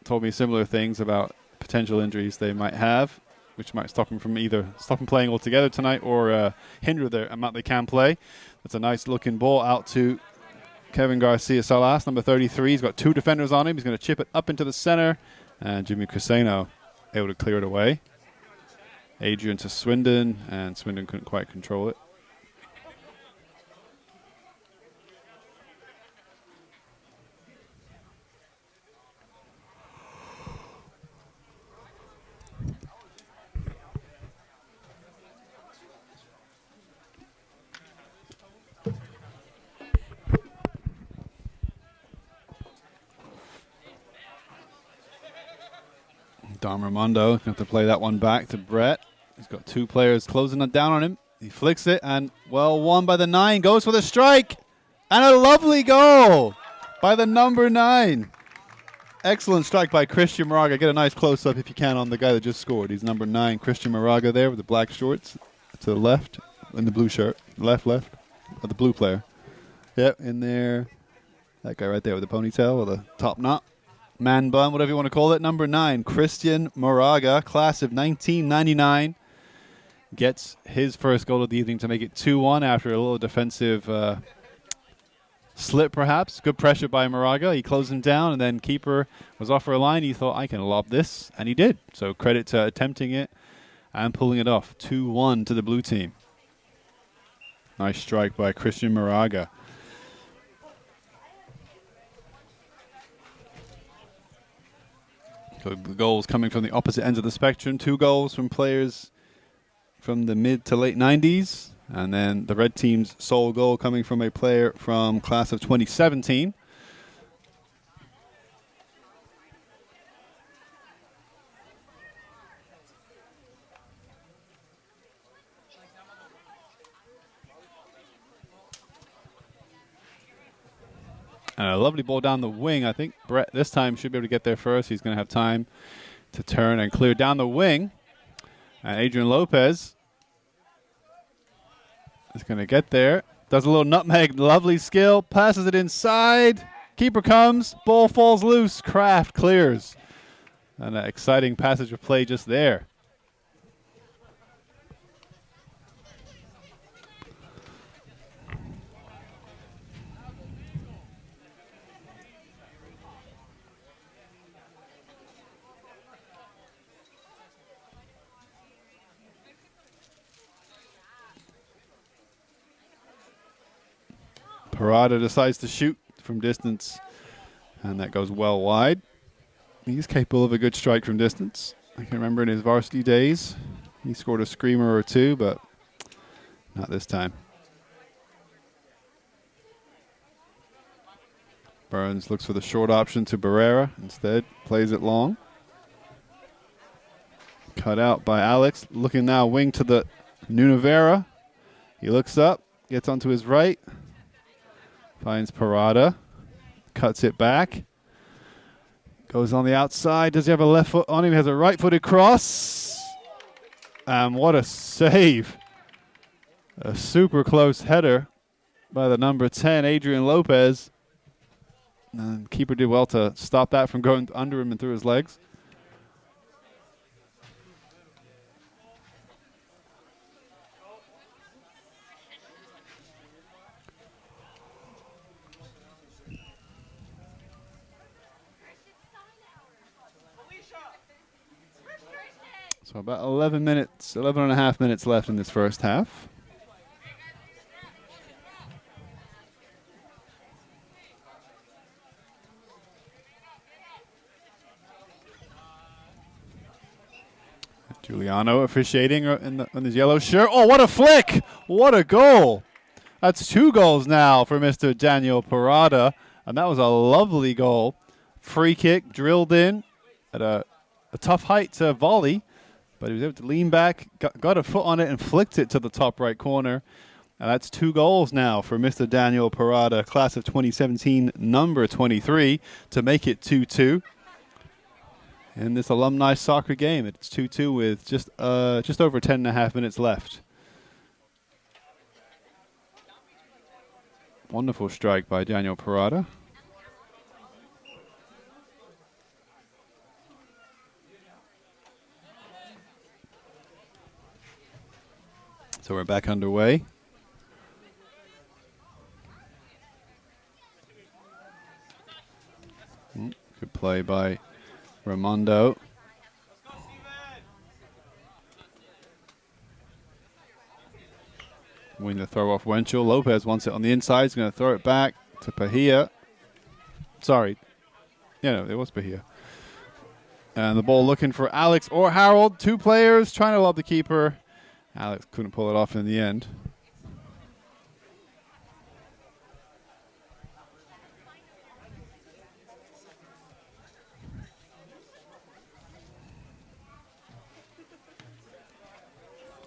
told me similar things about potential injuries they might have, which might stop them from either stop them playing altogether tonight or hinder the amount they can play. That's a nice looking ball out to Kevin Garcia Salas, number 33. He's got two defenders on him. He's going to chip it up into the center, and Jimmy Criseno able to clear it away. Adrian to Swindon, and Swindon couldn't quite control it. Dom Raimondo going to have to play that one back to Brett. He's got two players closing it down on him. He flicks it, and well won by the 9. Goes for the strike, and a lovely goal by the number 9. Excellent strike by Christian Moraga. Get a nice close-up if you can on the guy that just scored. He's number 9, Christian Moraga there with the black shorts to the left in the blue shirt. Left, of the blue player. Yep, in there. That guy right there with the ponytail or the top knot. Man bun, whatever you want to call it. Number 9, Christian Moraga, class of 1999. Gets his first goal of the evening to make it 2-1 after a little defensive slip, perhaps. Good pressure by Moraga. He closed him down, and then keeper was off for a line. He thought, I can lob this, and he did. So credit to attempting it and pulling it off. 2-1 to the blue team. Nice strike by Christian Moraga. So the goals coming from the opposite ends of the spectrum. 2 goals from players from the mid to late 90s. And then the red team's sole goal coming from a player from class of 2017. And a lovely ball down the wing. I think Brett this time should be able to get there first. He's going to have time to turn and clear down the wing. And Adrian Lopez is going to get there. Does a little nutmeg. Lovely skill. Passes it inside. Keeper comes. Ball falls loose. Kraft clears. And an exciting passage of play just there. Parada decides to shoot from distance, and that goes well wide. He's capable of a good strike from distance. I can remember in his varsity days, he scored a screamer or two, but not this time. Burns looks for the short option to Barrera. Instead, plays it long. Cut out by Alex. Looking now wing to the Nunavera. He looks up, gets onto his right. Finds Parada, cuts it back, goes on the outside. Does he have a left foot on him? He has a right-footed cross. And what a save. A super close header by the number 10, Adrian Lopez. And keeper did well to stop that from going under him and through his legs. So about 11 and a half minutes left in this first half. Giuliano officiating in his yellow shirt. Oh, what a flick! What a goal! That's 2 goals now for Mr. Daniel Parada, and that was a lovely goal. Free kick drilled in at a tough height to volley. But he was able to lean back, got a foot on it, and flicked it to the top right corner. And that's 2 goals now for Mr. Daniel Parada, class of 2017, number 23, to make it 2-2. In this alumni soccer game, it's 2-2 with just over 10 and a half minutes left. Wonderful strike by Daniel Parada. So we're back underway. Good play by Raimondo. Win the throw off Wenchel. Lopez wants it on the inside. He's going to throw it back to Pahia. Sorry. Yeah, no, it was Pahia. And the ball looking for Alex or Harold. Two players trying to lob the keeper. Alex couldn't pull it off in the end.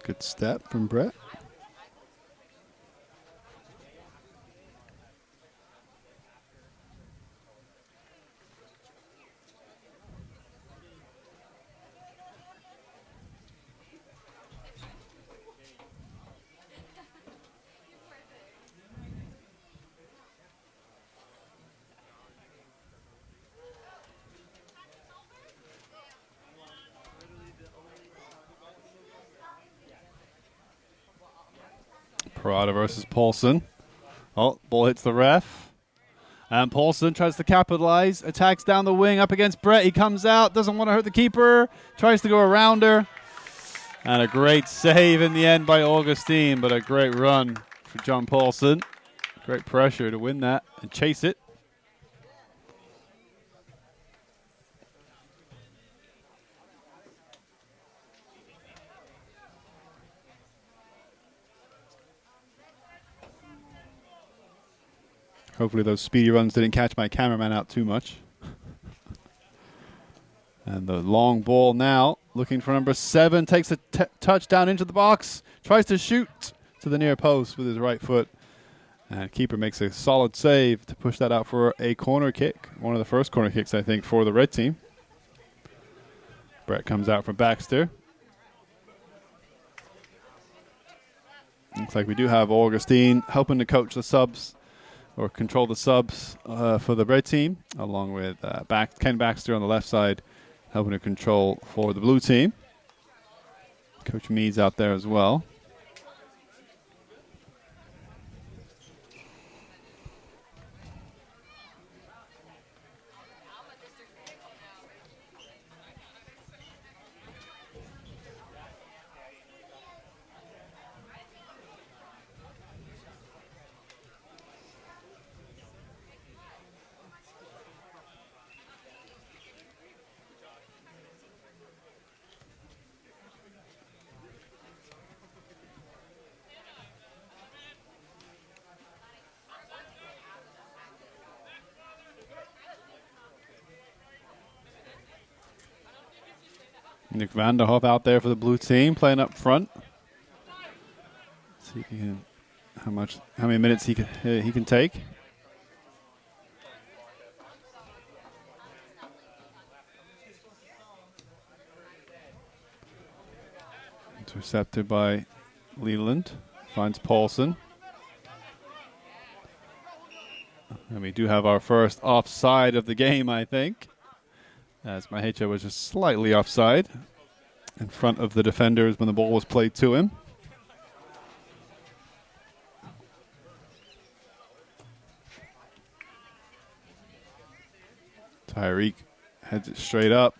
Good step from Brett. Parada versus Paulson. Oh, ball hits the ref. And Paulson tries to capitalize. Attacks down the wing up against Brett. He comes out. Doesn't want to hurt the keeper. Tries to go around her. And a great save in the end by Augustine. But a great run for John Paulson. Great pressure to win that and chase it. Hopefully those speedy runs didn't catch my cameraman out too much. And the long ball now, looking for number 7, takes a touch down into the box, tries to shoot to the near post with his right foot. And keeper makes a solid save to push that out for a corner kick. One of the first corner kicks, I think, for the red team. Brett comes out for Baxter. Looks like we do have Augustine helping to coach the subs or control the subs for the red team, along with Ken Baxter on the left side, helping to control for the blue team. Coach Meads out there as well. Nick Vanderhoff out there for the blue team, playing up front. See if he can, how many minutes he can take. Intercepted by Leland, finds Paulson. And we do have our first offside of the game, I think, as Mahecha was just slightly offside in front of the defenders when the ball was played to him. Tyreek heads it straight up.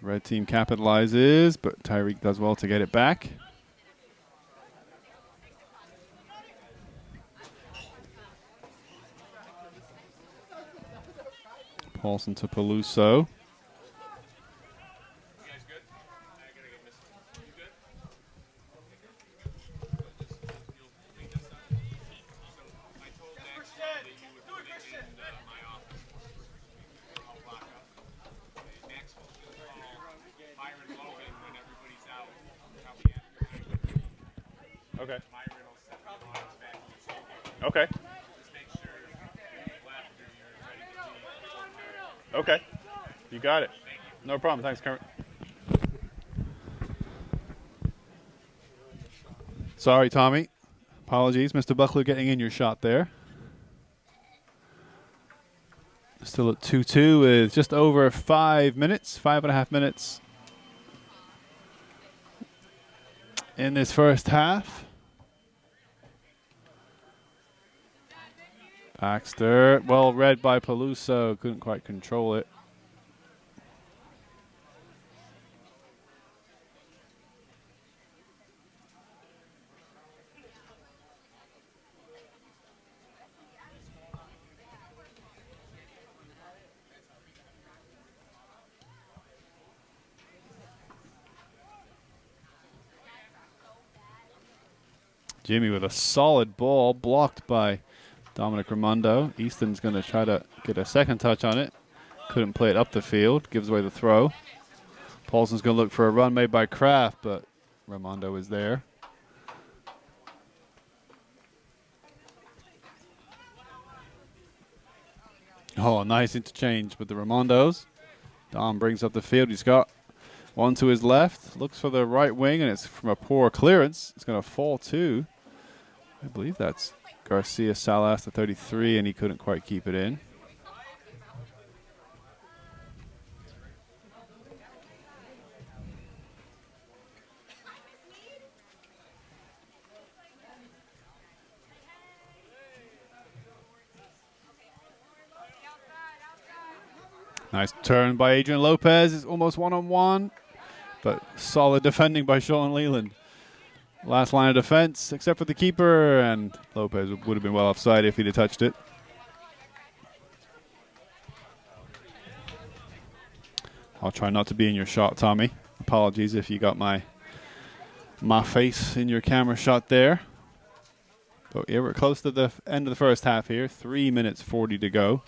Red team capitalizes, but Tyreek does well to get it back. Paulson to Peluso. Okay. Okay. Okay. You got it. No problem. Thanks, Kermit. Sorry, Tommy. Apologies. Mr. Buckler getting in your shot there. Still at 2-2 with just over 5 minutes, 5.5 minutes in this first half. Baxter, well read by Peluso, couldn't quite control it. Jimmy with a solid ball, blocked by Dominic Raimondo. Easton's going to try to get a second touch on it. Couldn't play it up the field, gives away the throw. Paulson's going to look for a run made by Kraft, but Raimondo is there. Oh, nice interchange with the Raimondos. Dom brings up the field. He's got one to his left. Looks for the right wing, and it's from a poor clearance. It's going to fall to, I believe that's Garcia Salas, the 33, and he couldn't quite keep it in. Nice turn by Adrian Lopez. It's almost one-on-one, but solid defending by Sean Leland. Last line of defense, except for the keeper, and Lopez would have been well offside if he'd have touched it. I'll try not to be in your shot, Tommy. Apologies if you got my face in your camera shot there. But yeah, we're close to the end of the first half here. 3 minutes 40 to go.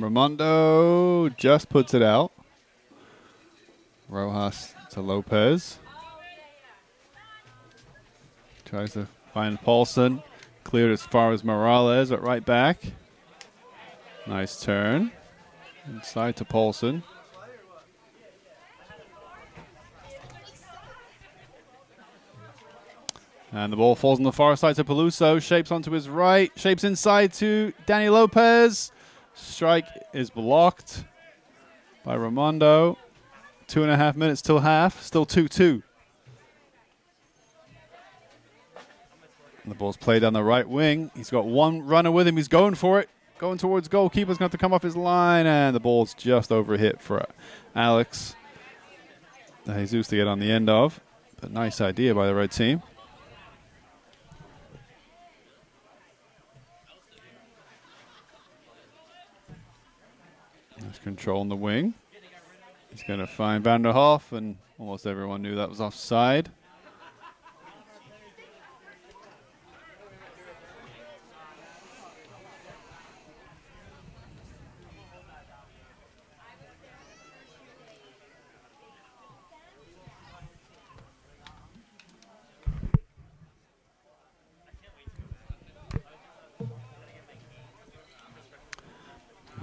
Raimondo just puts it out. Rojas to Lopez. Tries to find Paulson. Cleared as far as Morales at right back. Nice turn. Inside to Paulson. And the ball falls on the far side to Peluso. Shapes onto his right. Shapes inside to Danny Lopez. Strike is blocked by Raimondo. 2.5 minutes till half. Still 2-2. The ball's played down the right wing. He's got one runner with him. He's going for it. Going towards goal. Keeper's going to have to come off his line. And the ball's just overhit for Alex Jesus to get on the end of. But nice idea by the red team. Nice control on the wing. He's going to find Van der Hoff, and almost everyone knew that was offside.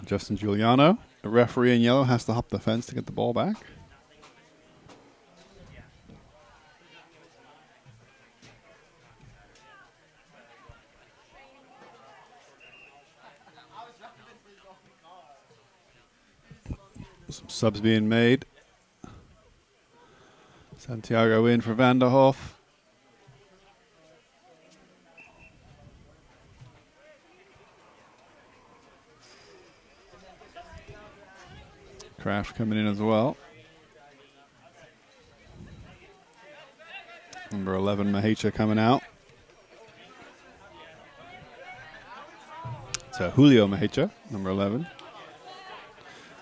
Justin Giuliano, the referee in yellow, has to hop the fence to get the ball back. Some subs being made. Santiago in for Van der Hoff. Kraft coming in as well. Number 11, Mahecha coming out. So Julio Mahecha, number 11.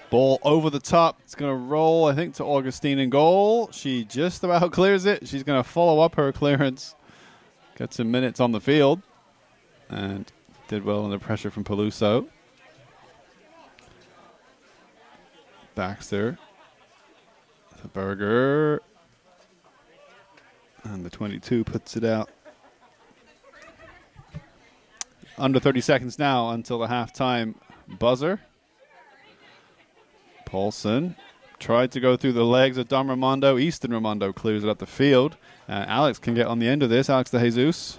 Ball over the top. It's going to roll, I think, to Augustine in goal. She just about clears it. She's going to follow up her clearance. Get some minutes on the field. And did well under pressure from Peluso. Baxter. The Berger. And the 22 puts it out. under 30 seconds now until the halftime buzzer. Paulson tried to go through the legs of Dom Raimondo. Easton Raimondo clears it up the field. Alex can get on the end of this. Alex de Jesus.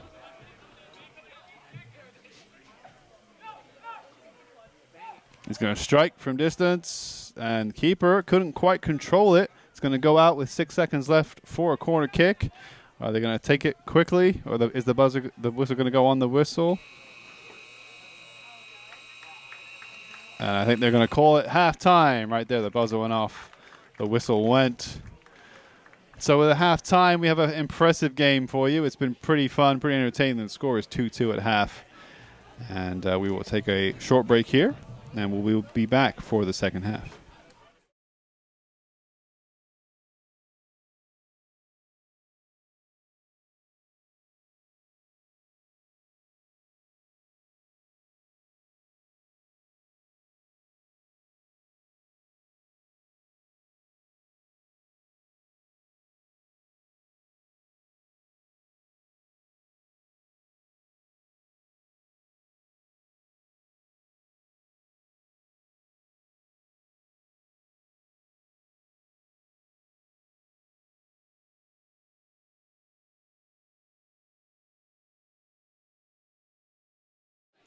He's going to strike from distance, and keeper couldn't quite control it. It's going to go out with 6 seconds left for a corner kick. Are they going to take it quickly, or is the whistle going to go on the whistle? And I think they're going to call it halftime right there. The buzzer went off. The whistle went. So with a halftime, we have an impressive game for you. It's been pretty fun, pretty entertaining. The score is 2-2 at half. And we will take a short break here, and we will be back for the second half.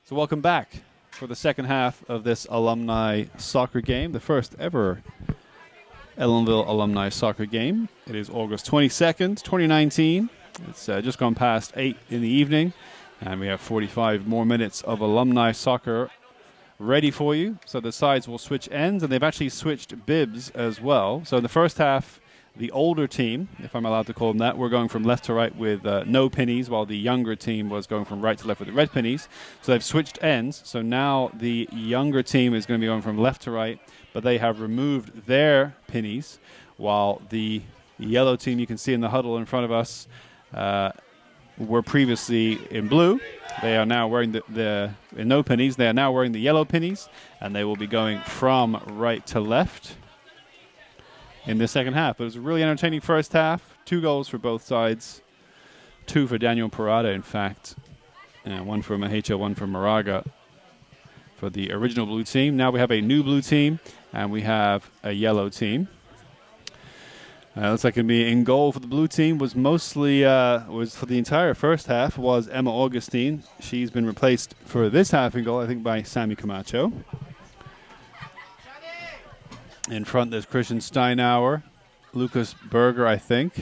So welcome back for the second half of this alumni soccer game, the first ever Ellenville alumni soccer game. It is August 22nd, 2019. It's just gone past 8 in the evening, and we have 45 more minutes of alumni soccer ready for you. So the sides will switch ends, and they've actually switched bibs as well. So in the first half, the older team, if I'm allowed to call them that, we're going from left to right with no pennies, while the younger team was going from right to left with the red pennies. So they've switched ends. So now the younger team is going to be going from left to right, but they have removed their pennies, while the yellow team, you can see in the huddle in front of us, were previously in blue. They are now wearing the in no pennies. They are now wearing the yellow pennies, and they will be going from right to left in the second half. It was a really entertaining first half. 2 goals for both sides. 2 for Daniel Parada, in fact. And 1 for Mahecha, 1 for Moraga for the original blue team. Now we have a new blue team, and we have a yellow team. Looks like it'll be in goal for the blue team. Was mostly, was for the entire first half, was Emma Augustine. She's been replaced for this half in goal, I think, by Sammy Camacho. In front, there's Christian Steinauer, Lucas Berger, I think.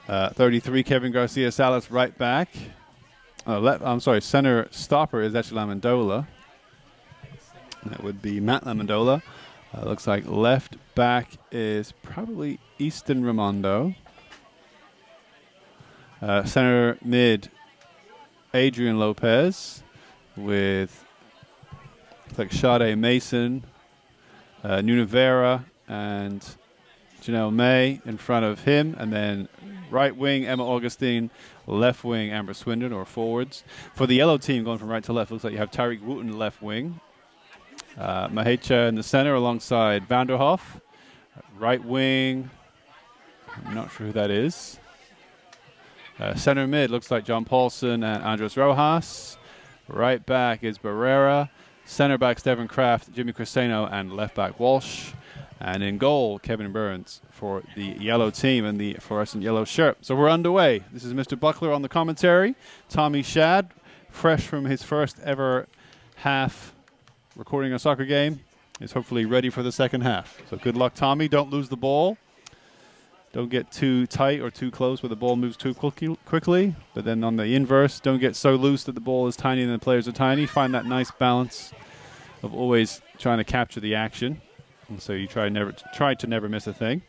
33, Kevin Garcia Salas, right back. Center stopper is actually Lamandola. That would be Matt Lamandola. Looks like left back is probably Easton Raimondo. Center mid, Adrian Lopez, with like Sade Mason, Nunavera, and Janelle May in front of him. And then right wing, Emma Augustine. Left wing, Amber Swindon, or forwards. For the yellow team, going from right to left, looks like you have Tyreek Wooten left wing. Mahecha in the center alongside Vanderhoff. Right wing, I'm not sure who that is. Center mid looks like John Paulson and Andres Rojas. Right back is Barrera. Center back Stephen Kraft, Jimmy Criseno, and left back Walsh. And in goal, Kevin Burns for the yellow team and the fluorescent yellow shirt. So we're underway. This is Mr. Buckler on the commentary. Tommy Shad, fresh from his first ever half recording a soccer game, is hopefully ready for the second half. So good luck, Tommy. Don't lose the ball. Don't get too tight or too close where the ball moves too quickly. But then on the inverse, don't get so loose that the ball is tiny and the players are tiny. Find that nice balance of always trying to capture the action. And so you try to never miss a thing.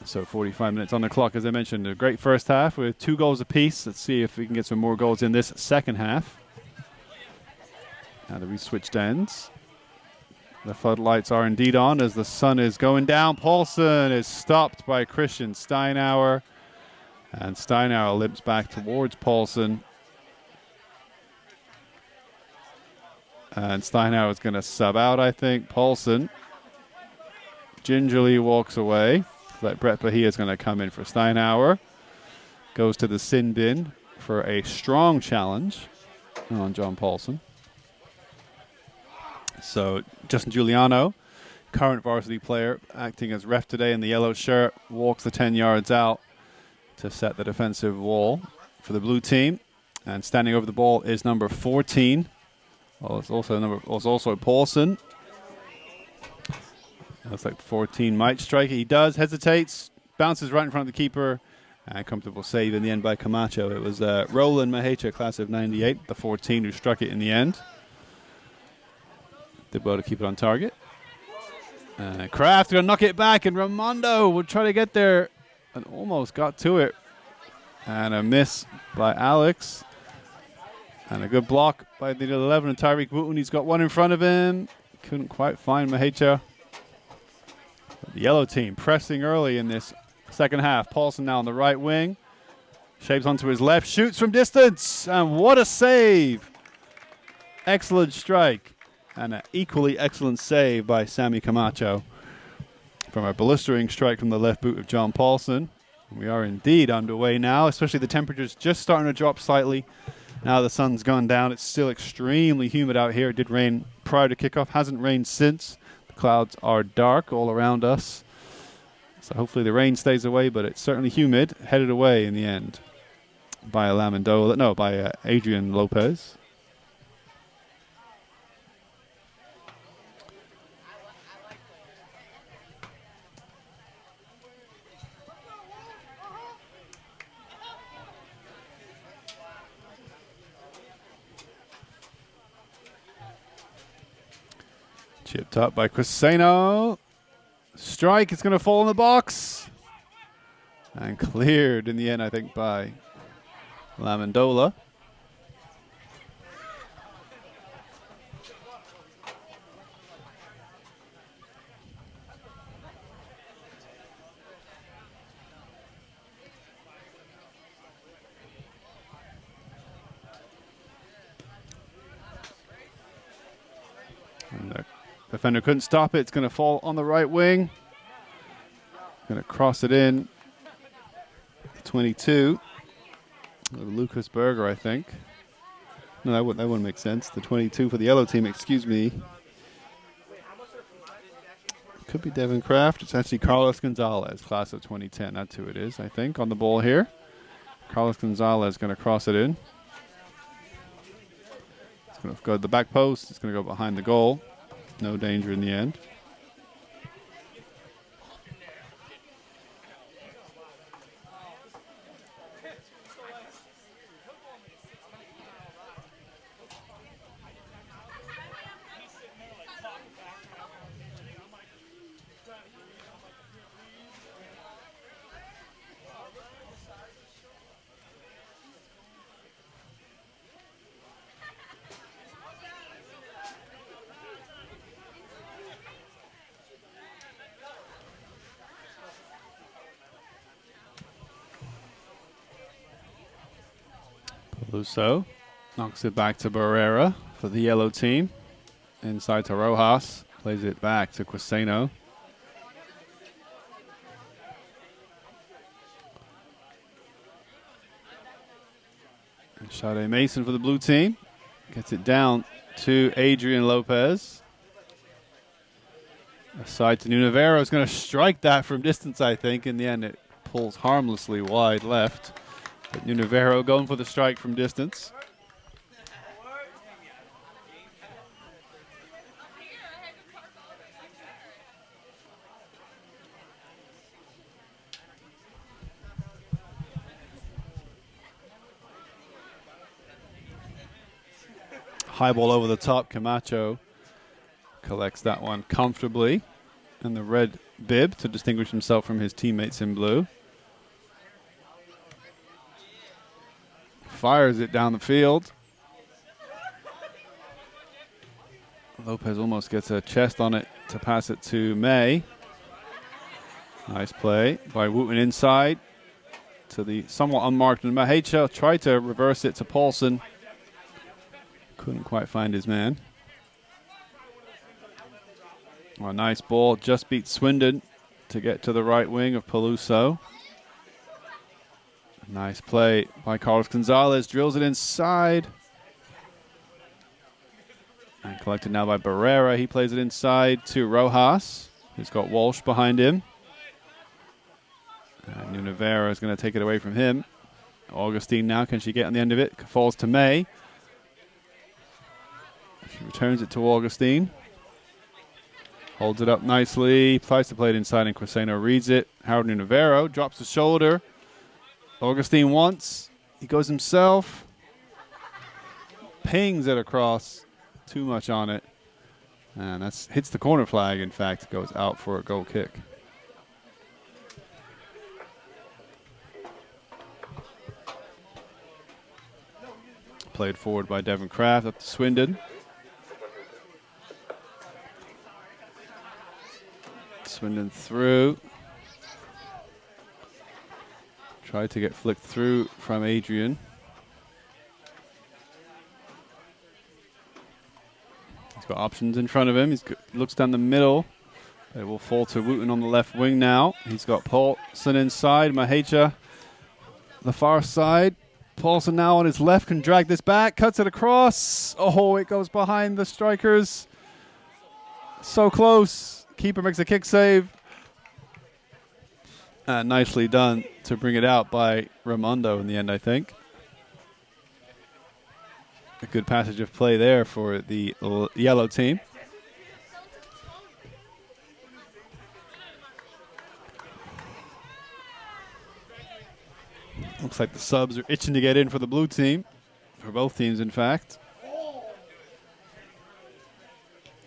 So 45 minutes on the clock, as I mentioned. A great first half with 2 goals apiece. Let's see if we can get some more goals in this second half. Now that we've switched ends. The floodlights are indeed on as the sun is going down. Paulson is stopped by Christian Steinauer. And Steinauer limps back towards Paulson. And Steinauer is going to sub out, I think. Paulson gingerly walks away. Like Brett Bahia is going to come in for Steinhauer. Goes to the sin bin for a strong challenge on John Paulson. So Justin Giuliano, current varsity player, acting as ref today in the yellow shirt, walks the 10 yards out to set the defensive wall for the blue team. And standing over the ball is number 14. Well, it's also Paulson. Looks like 14 might strike it. He does, hesitates, bounces right in front of the keeper, and comfortable save in the end by Camacho. It was Roland Mahecha, class of 98, the 14, who struck it in the end. Did well to keep it on target. Kraft going to knock it back, and Raimondo would try to get there and almost got to it. And a miss by Alex. And a good block by the 11 and Tyreek Wooten. He's got one in front of him. Couldn't quite find Mahecha. The yellow team pressing early in this second half. Paulson now on the right wing. Shapes onto his left. Shoots from distance. And what a save. Excellent strike. And an equally excellent save by Sammy Camacho from a blistering strike from the left boot of John Paulson. We are indeed underway now, especially the temperatures just starting to drop slightly. Now the sun's gone down. It's still extremely humid out here. It did rain prior to kickoff. Hasn't rained since. The clouds are dark all around us. So hopefully the rain stays away, but it's certainly humid. Headed away in the end by Adrian Lopez. Chipped up by Criseno. Strike, it's going to fall in the box. And cleared in the end, I think, by Lamandola. And the defender couldn't stop it. It's going to fall on the right wing. Going to cross it in. 22. Lucas Berger, I think. No, that wouldn't make sense. The 22 for the yellow team, excuse me. Could be Devin Kraft. It's actually Carlos Gonzalez, class of 2010. That's who it is, I think, on the ball here. Carlos Gonzalez going to cross it in. It's going to go to the back post. It's going to go behind the goal. No danger in the end. Luso knocks it back to Barrera for the yellow team. Inside to Rojas. Plays it back to Quiseno. And Sade Mason for the blue team. Gets it down to Adrian Lopez. Aside to Nunavero. Is going to strike that from distance, I think. In the end, it pulls harmlessly wide left. But Nunavero going for the strike from distance. High ball over the top. Camacho collects that one comfortably. And the red bib to distinguish himself from his teammates in blue. Fires it down the field. Lopez almost gets a chest on it to pass it to May. Nice play by Wooten inside to the somewhat unmarked Mahecha. Tried to reverse it to Paulson. Couldn't quite find his man. A nice ball, just beat Swindon to get to the right wing of Peluso. Nice play by Carlos Gonzalez, drills it inside. And collected now by Barrera. He plays it inside to Rojas, who's got Walsh behind him. And Nunavera is going to take it away from him. Augustine now, can she get on the end of it? Falls to May. She returns it to Augustine. Holds it up nicely. Tries to play it inside, and Quiseno reads it. Howard Nunavero drops the shoulder. Augustine wants. He goes himself. Pings it across. Too much on it. And that hits the corner flag, in fact. Goes out for a goal kick. Played forward by Devin Kraft up to Swindon. Swindon through. Tried to get flicked through from Adrian. He's got options in front of him. He looks down the middle. It will fall to Wooten on the left wing now. He's got Paulson inside. Mahecha the far side. Paulson now on his left can drag this back. Cuts it across. Oh, it goes behind the strikers. So close. Keeper makes a kick save. Nicely done to bring it out by Raimondo in the end, I think. A good passage of play there for the yellow team. Looks like the subs are itching to get in for the blue team. For both teams, in fact.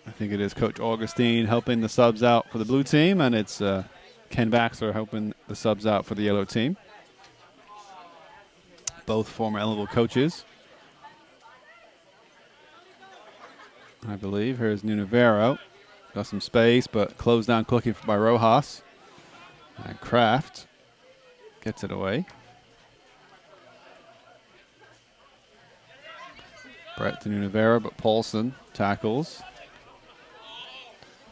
I think it is Coach Augustine helping the subs out for the blue team, and it's Ken Baxter helping the subs out for the yellow team. Both former Ellenville coaches, I believe. Here's Nunavero. Got some space, but closed down quickly by Rojas. And Kraft gets it away. Brett to Nunavera, but Paulson tackles.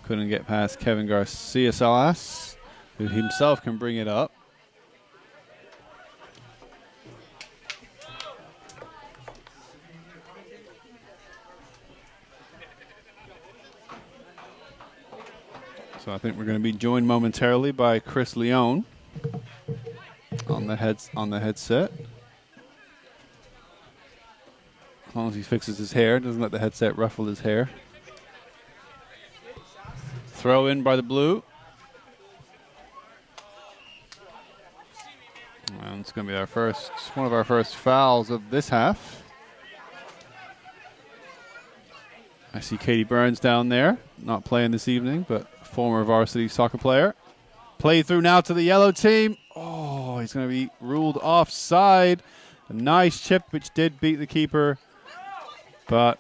Couldn't get past Kevin Garcia Salas, who himself can bring it up. So I think we're going to be joined momentarily by Chris Leone on the headset. As long as he fixes his hair, doesn't let the headset ruffle his hair. Throw in by the blue. And it's going to be one of our first fouls of this half. I see Katie Burns down there, not playing this evening, but former varsity soccer player. Play through now to the yellow team. Oh, he's going to be ruled offside. A nice chip, which did beat the keeper. But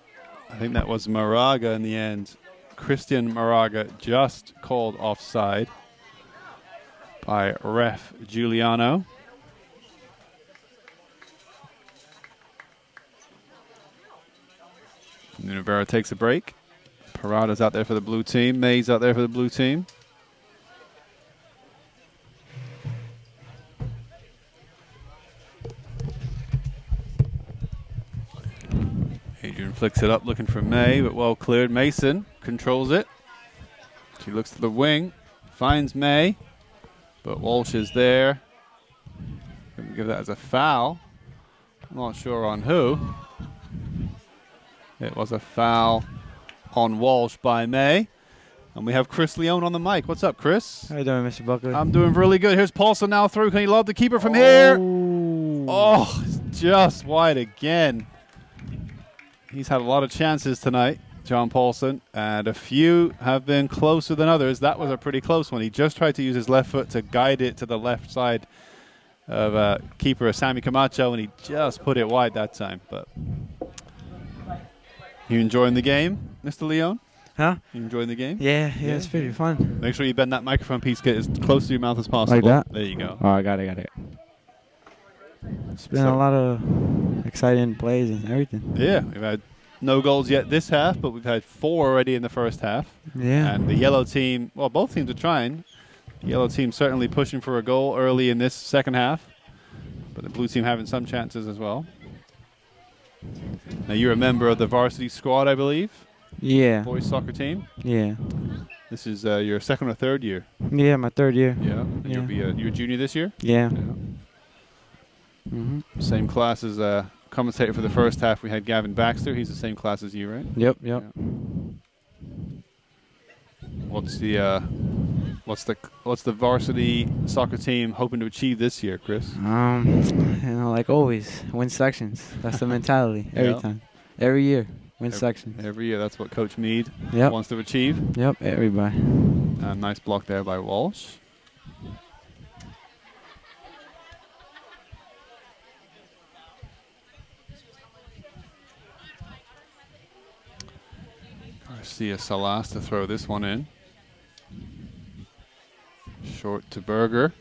I think that was Moraga in the end. Christian Moraga just called offside by ref Giuliano. Nunavera takes a break. Parada's out there for the blue team. May's out there for the blue team. Adrian flicks it up looking for May, but well cleared. Mason controls it. She looks to the wing, finds May, but Walsh is there. Gonna give that as a foul. I'm not sure on who. It was a foul on Walsh by May. And we have Chris Leone on the mic. What's up, Chris?
How you doing, Mr. Buckley?
I'm doing really good. Here's Paulson now through. Can he lob the keeper from here? Oh, it's just wide again. He's had a lot of chances tonight, John Paulson, and a few have been closer than others. That was a pretty close one. He just tried to use his left foot to guide it to the left side of keeper Sammy Camacho, and he just put it wide that time. But you enjoying the game, Mr. Leone?
Huh?
You enjoying the game?
Yeah, it's pretty fun.
Make sure you bend that microphone piece, get as close to your mouth as possible.
Like that?
There you go.
Oh, I got it. It's been a lot of exciting plays and everything.
Yeah, we've had No goals yet this half, but we've had 4 already in the first half.
Yeah.
And the yellow team, well, both teams are trying. The yellow team certainly pushing for a goal early in this second half, but the blue team having some chances as well. Now, you're a member of the varsity squad, I believe,
Yeah.
boys soccer team.
Yeah.
This is your second or third year.
Yeah, my third year.
Yeah. And you're a junior this year?
Yeah.
Same class as commentator for the first half. We had Gavin Baxter. He's the same class as you, right?
Yep.
Yeah. What's the varsity soccer team hoping to achieve this year, Chris?
Like always, win sections. That's the mentality every time. Every year, win sections.
Every year, that's what Coach Mead
Yep.
wants to achieve.
Yep, everybody.
Nice block there by Walsh. Garcia Salas to throw this one in. Short to Berger.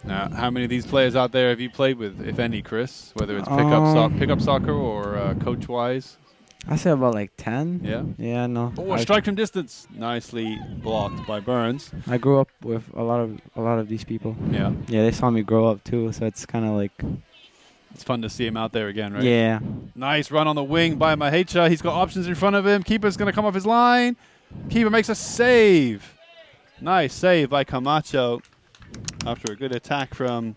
Now, how many of these players out there have you played with, if any, Chris? Whether it's pickup soccer or coach-wise?
I say about like 10.
Yeah?
Yeah, no.
Oh, a strike from distance. Nicely blocked by Burns.
I grew up with a lot of these people.
Yeah.
Yeah, they saw me grow up too, so it's kind of like.
It's fun to see him out there again, right?
Yeah.
Nice run on the wing by Mahecha. He's got options in front of him. Keeper's going to come off his line. Keeper makes a save. Nice save by Camacho after a good attack from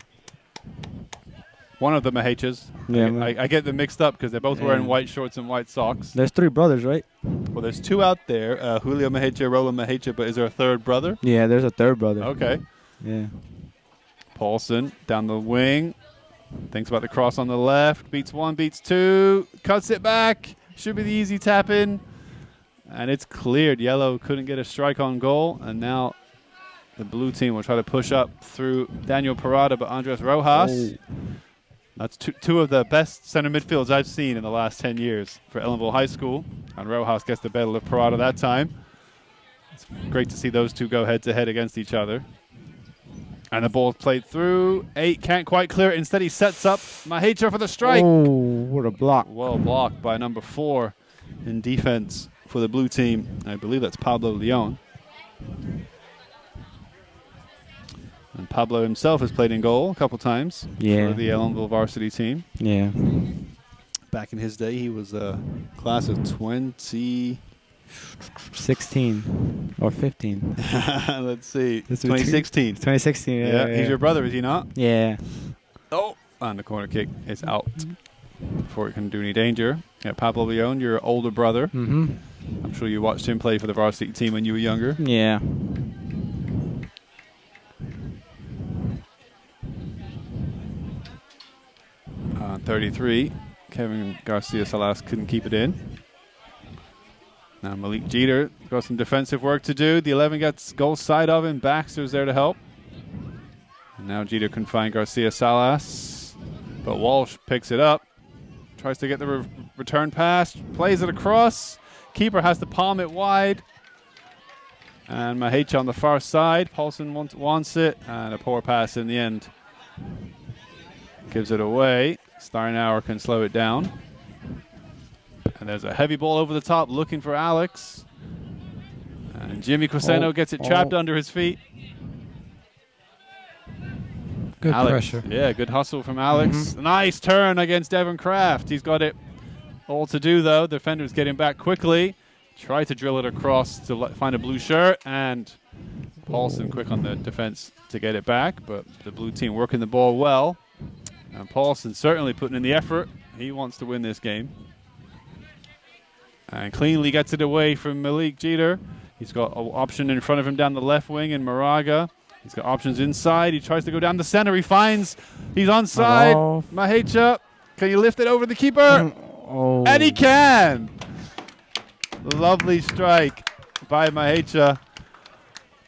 one of the Mahechas.
Yeah,
I get them mixed up because they're both wearing white shorts and white socks.
There's 3 brothers, right?
Well, there's 2 out there, Julio Mahecha, Roland Mahecha, but is there a third brother?
Yeah, there's a third brother.
Okay.
Yeah.
Paulson down the wing. Thinks about the cross on the left. Beats 1, beats 2. Cuts it back. Should be the easy tap in. And it's cleared. Yellow couldn't get a strike on goal. And now the blue team will try to push up through Daniel Parada, but Andres Rojas. Oh. That's two of the best center midfields I've seen in the last 10 years for Ellenville High School. And Rojas gets the battle of Parada that time. It's great to see those two go head-to-head against each other. And the ball's played through. 8 can't quite clear it. Instead, he sets up Mahecha for the strike.
Oh, what a block.
Well blocked by number 4 in defense for the blue team. I believe that's Pablo Leon. And Pablo himself has played in goal a couple times for the Ellenville varsity team.
Yeah.
Back in his day, he was a class of
16 or 15.
Let's see. 2016.
2016.
Yeah, he's your brother, is he not?
Yeah.
Oh, and the corner kick is out before it can do any danger. Yeah, Pablo Leon, your older brother.
Mm-hmm.
I'm sure you watched him play for the varsity team when you were younger.
Yeah.
33. Kevin Garcia Salas couldn't keep it in. Now Malik Jeter got some defensive work to do. The 11 gets goal side of him. Baxter's there to help. And now Jeter can find Garcia Salas. But Walsh picks it up. Tries to get the return pass. Plays it across. Keeper has to palm it wide. And Mahecha on the far side. Paulson wants it. And a poor pass in the end. Gives it away. Steinauer can slow it down. And there's a heavy ball over the top looking for Alex. And Jimmy Crescendo gets it trapped under his feet.
Good pressure.
Yeah, good hustle from Alex. Mm-hmm. Nice turn against Devin Kraft. He's got it all to do, though. Defender's getting back quickly. Try to drill it across to find a blue shirt. And Paulson quick on the defense to get it back. But the blue team working the ball well. And Paulson certainly putting in the effort. He wants to win this game. And cleanly gets it away from Malik Jeter. He's got an option in front of him down the left wing in Moraga. He's got options inside. He tries to go down the center. He finds he's onside. Oh. Mahecha, can you lift it over the keeper?
Oh.
And he can. Lovely strike by Mahecha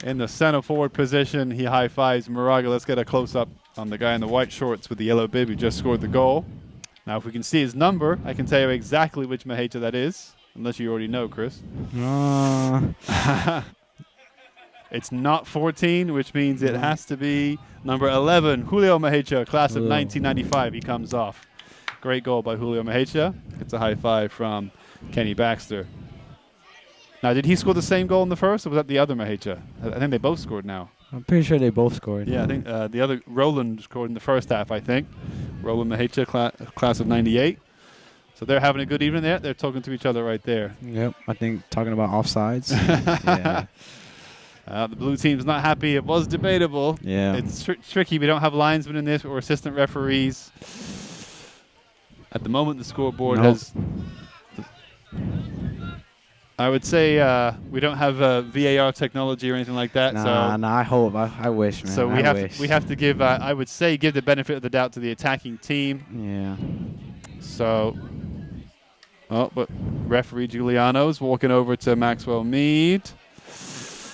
in the center forward position. He high fives Moraga. Let's get a close up on the guy in the white shorts with the yellow bib who just scored the goal. Now, if we can see his number, I can tell you exactly which Mahecha that is, unless you already know, Chris. It's not 14, which means it has to be number 11, Julio Mejecha, class of 1995. He comes off. Great goal by Julio Mejecha. It's a high five from Kenny Baxter. Now, did he score the same goal in the first, or was that the other Mejecha? I think they both scored now.
I'm pretty sure they both scored.
Yeah, I think the other Roland scored in the first half, I think. Roland Mejecha, class of 98. So they're having a good evening there. They're talking to each other right there.
Yep, I think talking about offsides. Yeah.
The blue team's not happy. It was debatable.
Yeah.
It's tricky. We don't have linesmen in this or assistant referees. At the moment, the scoreboard has... I would say we don't have VAR technology or anything like that.
Nah, I hope. I wish, man.
So we have to give, I would say, give the benefit of the doubt to the attacking team.
Yeah.
So, but referee Giuliano's walking over to Maxwell Mead.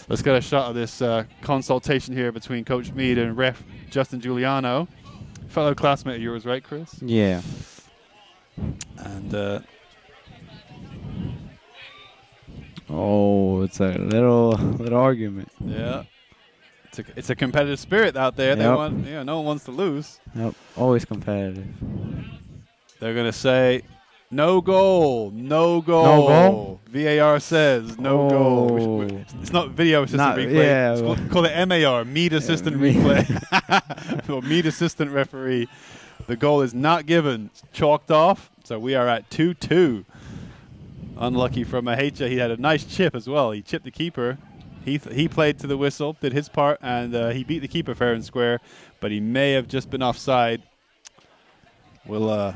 Let's get a shot of this consultation here between Coach Mead and ref Justin Giuliano. Fellow classmate of yours, right, Chris?
Yeah.
And
it's a little argument.
yeah, it's a competitive spirit out there.
Yep.
They want, no one wants to lose.
Yep, always competitive.
They're gonna say, no goal, no goal.
No goal?
VAR says no goal. It's not video assistant replay.
Yeah,
It's call it MAR, Mead assistant replay, or Mead assistant referee. The goal is not given. It's chalked off. So we are at 2-2. Unlucky from Mejecha. He had a nice chip as well. He chipped the keeper. He played to the whistle, did his part, and he beat the keeper fair and square. But he may have just been offside. We'll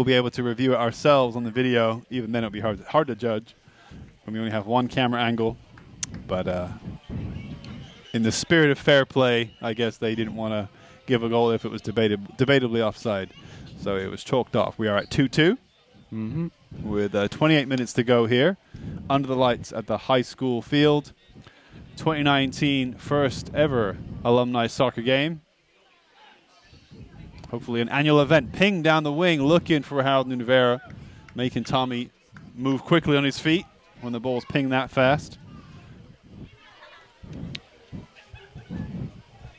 be able to review it ourselves on the video. Even then, it'll be hard to judge when we only have one camera angle. But in the spirit of fair play, I guess they didn't want to give a goal if it was debatably offside. So it was chalked off. We are at 2-2 with 28 minutes to go here under the lights at the high school field. 2019 first ever alumni soccer game. Hopefully an annual event. Ping down the wing, looking for Harold Nunavera, making Tommy move quickly on his feet when the ball's pinged that fast.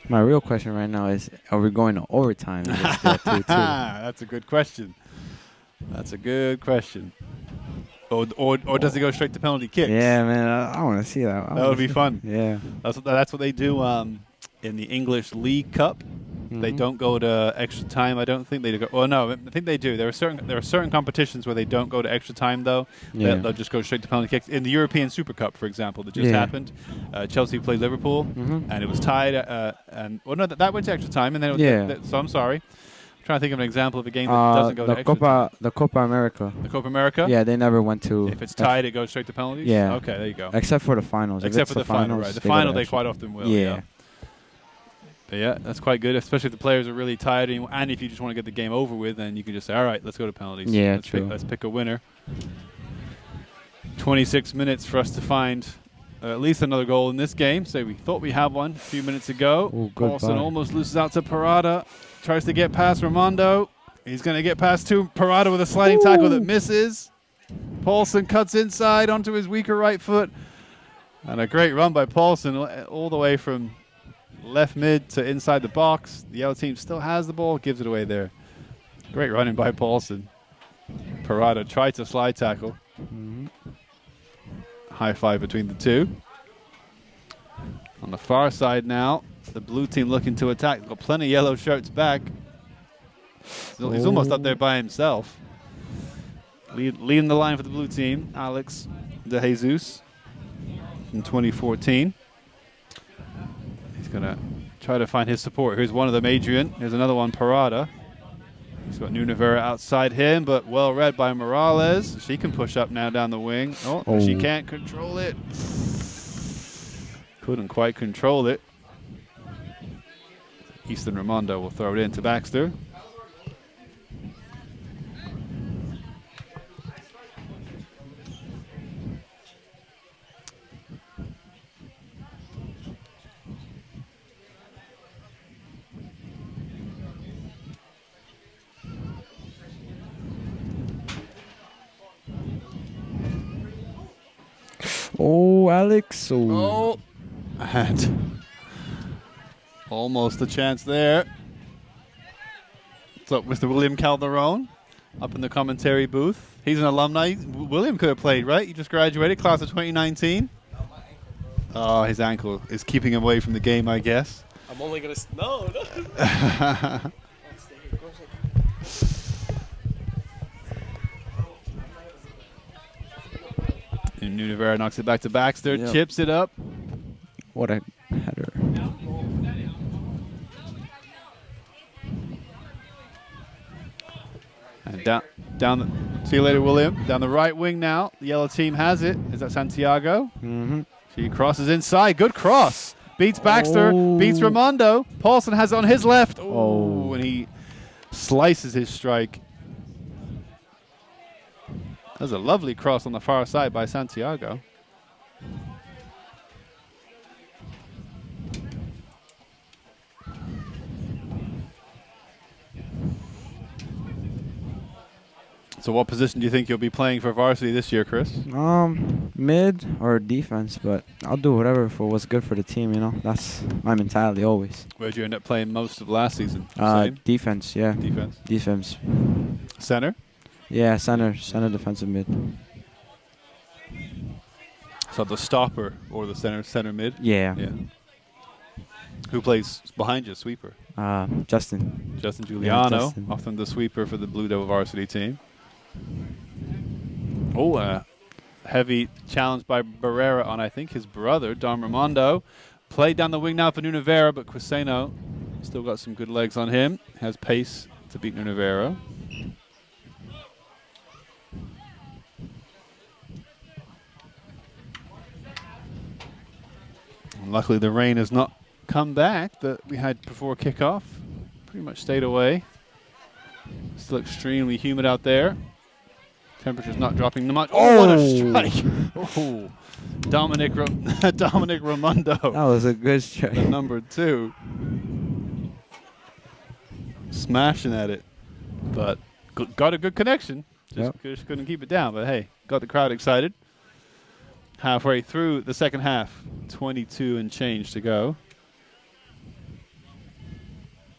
My real question right now is, are we going to overtime?
That's a good question. That's a good question. Or does it go straight to penalty kicks?
Yeah, man, I want to see that.
That would be fun.
Yeah.
That's what they do in the English League Cup. They don't go to extra time. I don't think they do. Well, no, I think they do. There are certain competitions where they don't go to extra time though.
Yeah.
They'll just go straight to penalty kicks. In the European Super Cup, for example, that just happened, Chelsea played Liverpool, and it was tied. That went to extra time, and then so I'm sorry. I'm trying to think of an example of a game that doesn't go to extra time.
The Copa America.
The Copa America.
Yeah, they never went to.
If it's tied, it goes straight to penalties.
Yeah.
Okay, there you go.
Except for the finals.
Except for the final, right? The final, they quite often will.
Yeah.
But yeah, that's quite good, especially if the players are really tired. And if you just want to get the game over with, then you can just say, all right, let's go to penalties.
Yeah,
true. Let's pick a winner. 26 minutes for us to find at least another goal in this game. So we thought we had one a few minutes ago.
Ooh,
Paulson almost loses out to Parada. Tries to get past Raimondo. He's going to get past Parada with a sliding tackle that misses. Paulson cuts inside onto his weaker right foot. And a great run by Paulson all the way from left mid to inside the box. The yellow team still has the ball, gives it away there. Great running by Paulson. Parada tried to slide tackle. High five between the two. On the far side now, the blue team looking to attack. Got plenty of yellow shirts back. He's almost up there by himself. Leading the line for the blue team, Alex De Jesus in 2014. He's going to try to find his support. Here's one of them, Adrian. Here's another one, Parada. He's got Nunavera outside him, but well read by Morales. She can push up now down the wing. Oh, she can't control it. Couldn't quite control it. Easton Raimondo will throw it in to Baxter.
Oh, Alex.
Oh, And almost a chance there. So Mr. William Calderon up in the commentary booth. He's an alumni. William could have played, right? He just graduated, class of 2019. Oh, his ankle is keeping him away from the game, I guess.
I'm only gonna. No.
And Nunavera knocks it back to Baxter, chips it up.
What a header.
And down the, see you later, William. Down the right wing now. The yellow team has it. Is that Santiago?
Mm-hmm.
She crosses inside. Good cross. Beats Baxter. Beats Raimondo. Paulson has it on his left. Oh, and he slices his strike. That was a lovely cross on the far side by Santiago. So what position do you think you'll be playing for varsity this year, Chris?
Mid or defense, but I'll do whatever for what's good for the team, you know. That's my mentality always.
Where'd you end up playing most of last season?
Defense, yeah.
Defense.
Defense.
Center?
Yeah, center defensive mid.
So the stopper or the center mid?
Yeah.
Yeah. Who plays behind you, sweeper?
Justin.
Justin Giuliano,
Justin.
often the sweeper for the Blue Devil varsity team. Oh, heavy challenge by Barrera on, I think, his brother, Don Raimondo. Played down the wing now for Nunavera, but Quiseno still got some good legs on him. Has pace to beat Nunavera. And luckily, the rain has not come back that we had before kickoff. Pretty much stayed away. Still extremely humid out there. Temperature's not dropping much. Oh, what a strike! Oh, Dominic Raimondo.
That was a good strike.
The number 2. Smashing at it. But got a good connection. Just couldn't keep it down. But hey, got the crowd excited. Halfway through the second half. 22 and change to go.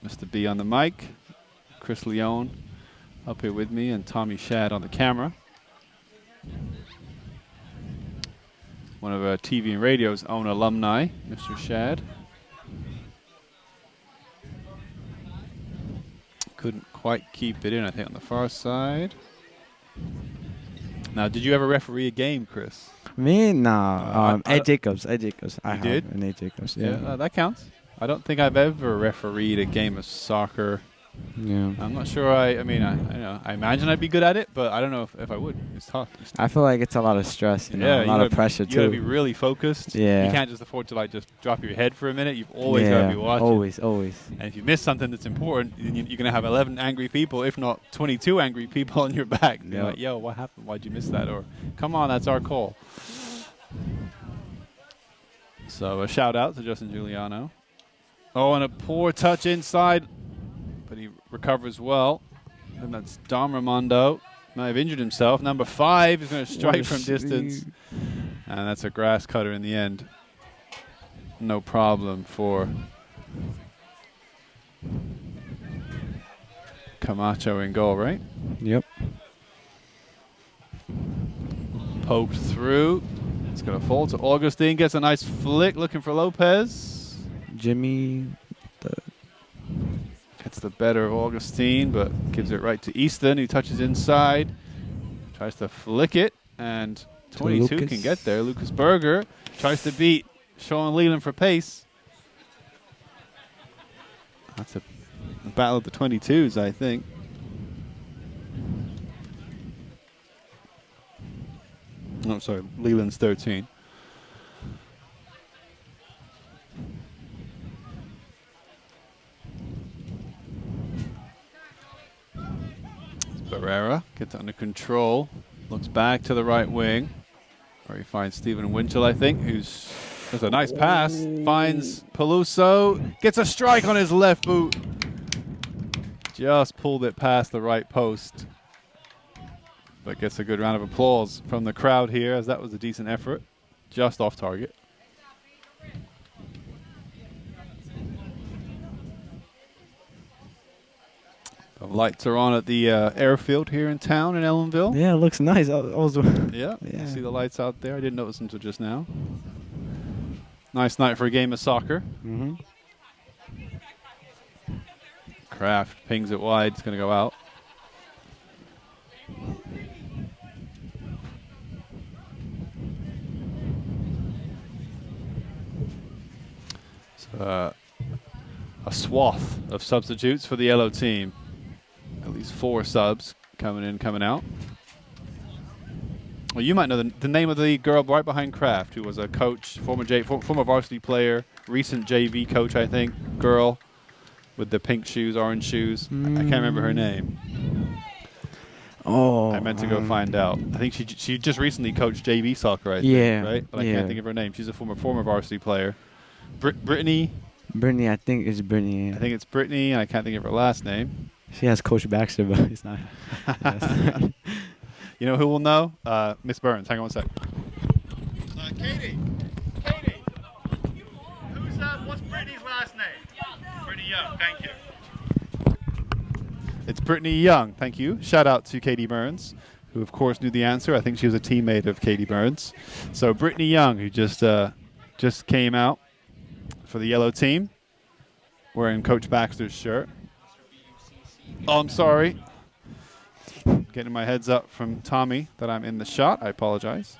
Mr. B on the mic. Chris Leone up here with me, and Tommy Shad on the camera. One of our TV and radio's own alumni, Mr. Shad. Couldn't quite keep it in, I think, on the far side. Now, did you ever referee a game, Chris?
Me? No. Ed Jacobs. I
did?
And Ed Jacobs, yeah.
That counts. I don't think I've ever refereed a game of soccer.
Yeah.
I'm not sure. I imagine I'd be good at it, but I don't know if I would. It's tough.
I feel like it's a lot of stress, a lot of pressure too.
You gotta be really focused.
Yeah.
You can't just afford to just drop your head for a minute. You've always gotta be watching.
Always.
And if you miss something that's important, you're gonna have 11 angry people, if not 22 angry people on your back. You're like, yo, what happened? Why'd you miss that? Or, come on, that's our call. So a shout out to Justin Giuliano. Oh, and a poor touch inside, but he recovers well. And that's Dom Raimondo. Might have injured himself. Number 5 is going to strike from distance. And that's a grass cutter in the end. No problem for Camacho in goal, right?
Yep.
Poked through. It's going to fall to Augustine. Gets a nice flick looking for Lopez.
Jimmy
gets the better of Augustine, but gives it right to Easton, who touches inside. Tries to flick it, and 22 can get there. Lucas Berger tries to beat Sean Leland for pace. That's a battle of the 22s, I think. Oh, sorry, Leland's 13. Barrera gets under control, looks back to the right wing, where he finds Stephen Winchell, I think, who's there's a nice pass, finds Peluso, gets a strike on his left boot. Just pulled it past the right post, but gets a good round of applause from the crowd here, as that was a decent effort, just off target. Lights are on at the airfield here in town in Ellenville.
Yeah, it looks nice.
Yeah,
Yeah.
you see the lights out there. I didn't notice until just now. Nice night for a game of soccer.
Mm-hmm.
Kraft pings it wide. It's going to go out. So, a swath of substitutes for the yellow team. At least 4 subs coming in, coming out. Well, you might know the name of the girl right behind Kraft, who was a coach, former varsity player, recent JV coach, I think, girl with the pink shoes, orange shoes. I can't remember her name.
Oh.
I meant to go find out. I think she just recently coached JV soccer, I think,
Yeah,
right? But I
yeah.
can't think of her name. She's a former varsity player. Brittany.
Brittany, I think it's Brittany.
I think it's Brittany, and I can't think of her last name.
She has Coach Baxter, but it's not.
You know who will know? Miss Burns. Hang on one sec. Katie, what's Brittany's last name? Brittany Young. Thank you. It's Brittany Young. Thank you. Shout out to Katie Burns, who of course knew the answer. I think she was a teammate of Katie Burns. So Brittany Young, who just came out for the yellow team, wearing Coach Baxter's shirt. Oh, I'm sorry. Getting my heads up from Tommy that I'm in the shot. I apologize.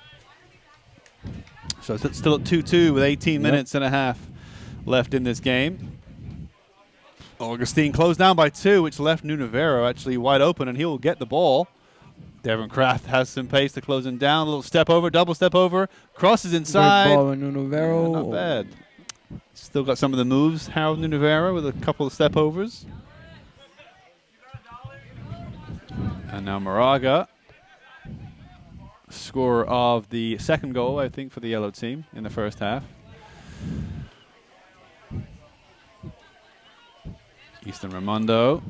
So it's still at 2-2 with 18 minutes and a half left in this game. Augustine closed down by 2, which left Nunavero actually wide open, and he will get the ball. Devin Kraft has some pace to close him down. A little step over, double step over, crosses inside.
Good ball, Nunavero.
Not bad. Still got some of the moves, Harold Nunavero, with a couple of step overs. And now Moraga, scorer of the second goal, I think, for the yellow team in the first half. Easton Raimondo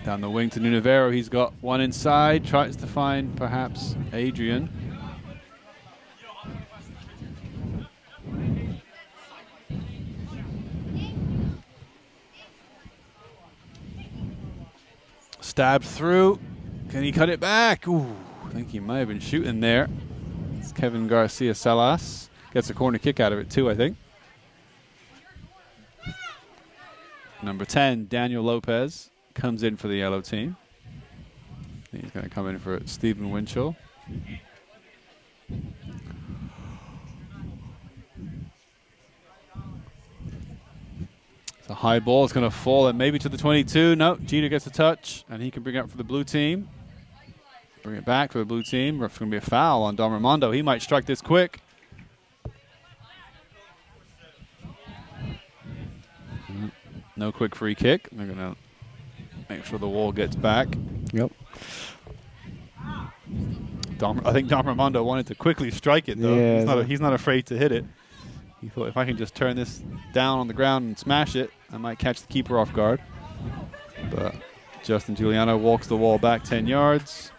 down the wing to Nunavero. He's got one inside, tries to find perhaps Adrian. Stabbed through. Can he cut it back? Ooh, I think he might have been shooting there. It's Kevin Garcia Salas. Gets a corner kick out of it too, I think. Number 10, Daniel Lopez, comes in for the yellow team. He's going to come in for Stephen Winchell. It's a high ball. It's going to fall and maybe to the 22. No, Jeter gets a touch, and he can bring it up for the blue team. Bring it back for the blue team. It's going to be a foul on Don Raimondo. He might strike this quick. No quick free kick. They're going to make sure the wall gets back.
Yep.
I think Don Raimondo wanted to quickly strike it, though.
Yeah,
He's not afraid to hit it. He thought, if I can just turn this down on the ground and smash it, I might catch the keeper off guard. But Justin Giuliano walks the wall back 10 yards.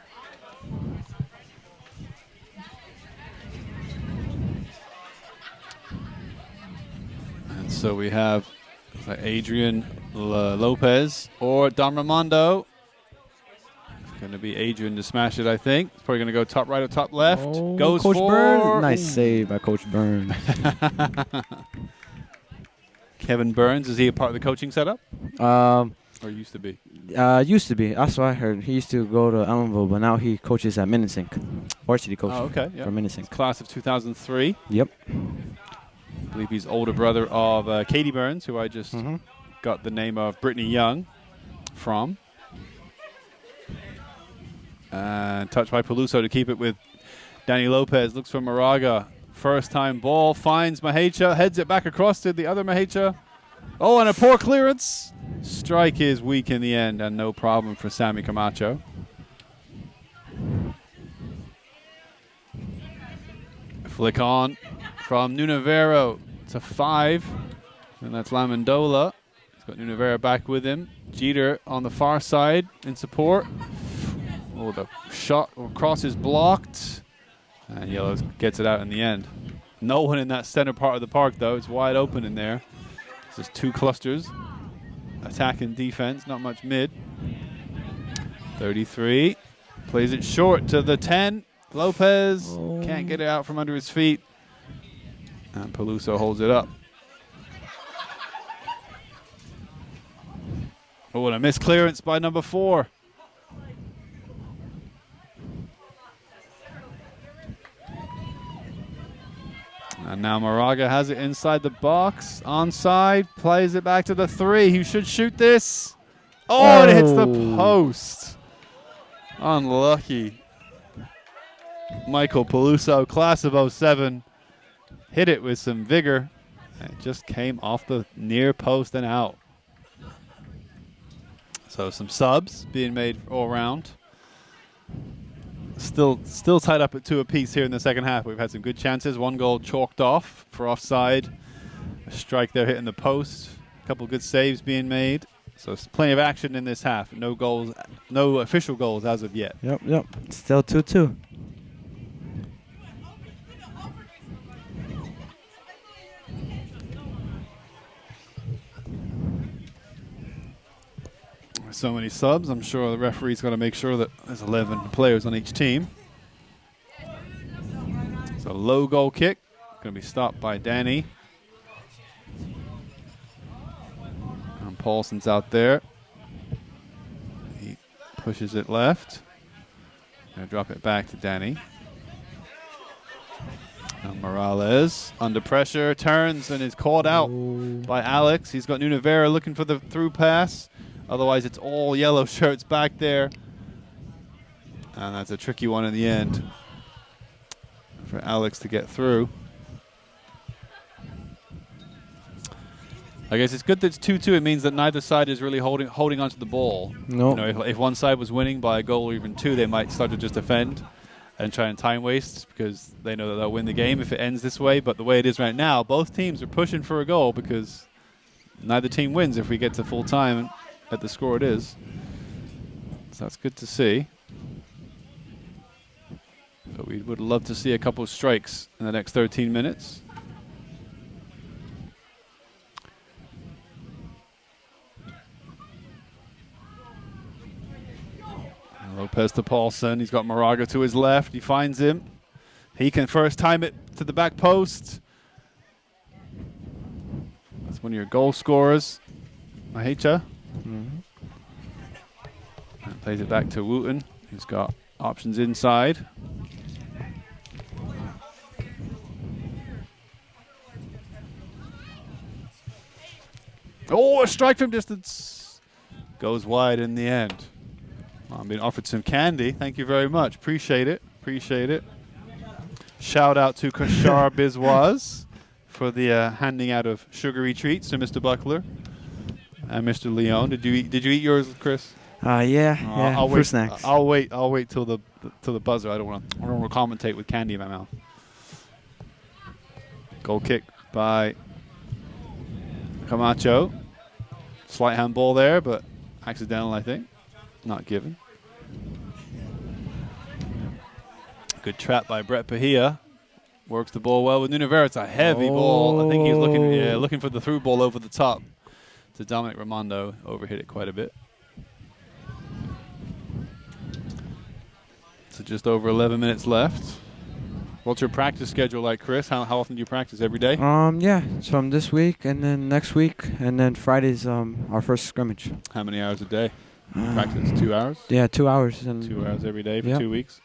And so we have Adrian Lopez or Don Raimondo. It's going to be Adrian to smash it, I think. It's probably going to go top right or top left.
Oh,
Goes
Coach
for...
Burns. Nice save by Coach Burns.
Kevin Burns, is he a part of the coaching setup? Or used to be?
Used to be. That's what I heard. He used to go to Ellenville, but now he coaches at Minnesink. Varsity coach.
Oh, okay. Yeah.
For Minnesink.
Class of 2003.
Yep.
I believe he's older brother of Katie Burns, who I just got the name of Brittany Young from. And touched by Peluso to keep it with Danny Lopez. Looks for Moraga. First time ball. Finds Mahecha. Heads it back across to the other Mahecha. Oh, and a poor clearance. Strike is weak in the end, and no problem for Sammy Camacho. Flick on from Nunavero to 5. And that's Lamandola. He's got Nunavero back with him. Jeter on the far side in support. Oh, the shot or cross is blocked. And Yellows gets it out in the end. No one in that center part of the park, though. It's wide open in there. It's just two clusters. Attack and defense, not much mid. 33. Plays it short to the 10. Lopez can't get it out from under his feet. And Peluso holds it up. Oh, and a missed clearance by number 4. And now Moraga has it inside the box. Onside. Plays it back to the 3. He should shoot this. Oh, and it hits the post. Unlucky. Michael Peluso, class of 07, hit it with some vigor. And it just came off the near post and out. So some subs being made all around. Still tied up at 2 apiece here in the second half. We've had some good chances. 1 goal chalked off for offside. A strike there hitting the post. A couple good saves being made. So plenty of action in this half. No goals, no official goals as of yet.
Yep. Still 2-2.
So many subs. I'm sure the referee's got to make sure that there's 11 players on each team. It's a low goal kick. Going to be stopped by Danny. And Paulson's out there. He pushes it left. Going to drop it back to Danny. And Morales under pressure, turns and is caught out by Alex. He's got Nunavera looking for the through pass. Otherwise, it's all yellow shirts back there. And that's a tricky one in the end for Alex to get through. I guess it's good that it's 2-2. It means that neither side is really holding onto the ball.
No.
You know, if one side was winning by a goal or even 2, they might start to just defend and try and time waste because they know that they'll win the game if it ends this way. But the way it is right now, both teams are pushing for a goal because neither team wins if we get to full time at the score it is. So that's good to see. But we would love to see a couple of strikes in the next 13 minutes. Lopez to Paulson. He's got Moraga to his left. He finds him. He can first time it to the back post. That's one of your goal scorers, Mahecha. And plays it back to Wooten, who's got options inside. Oh, a strike from distance. Goes wide in the end. I'm being offered some candy. Thank you very much. Appreciate it. Appreciate it. Shout out to Kashar Bizwaz for the handing out of sugary treats to Mr. Buckler and Mr. Leon. Did you eat yours, Chris?
Yeah.
I'll
fruit
wait.
snacks.
I'll wait till the buzzer. I don't want to commentate with candy in my mouth. Goal kick by Camacho. Slight handball there, but accidental, I think. Not given. Good trap by Brett Pahia. Works the ball well with Nunavera. It's a heavy ball. I think he's looking for the through ball over the top to Dominic Raimondo. Overhit it quite a bit. So just over 11 minutes left. What's your practice schedule like, Chris? How often do you practice? Every day?
Yeah, it's from this week and then next week and then Friday's our first scrimmage.
How many hours a day? Practice 2 hours?
Yeah, 2 hours. And
2 hours every day for 2 weeks?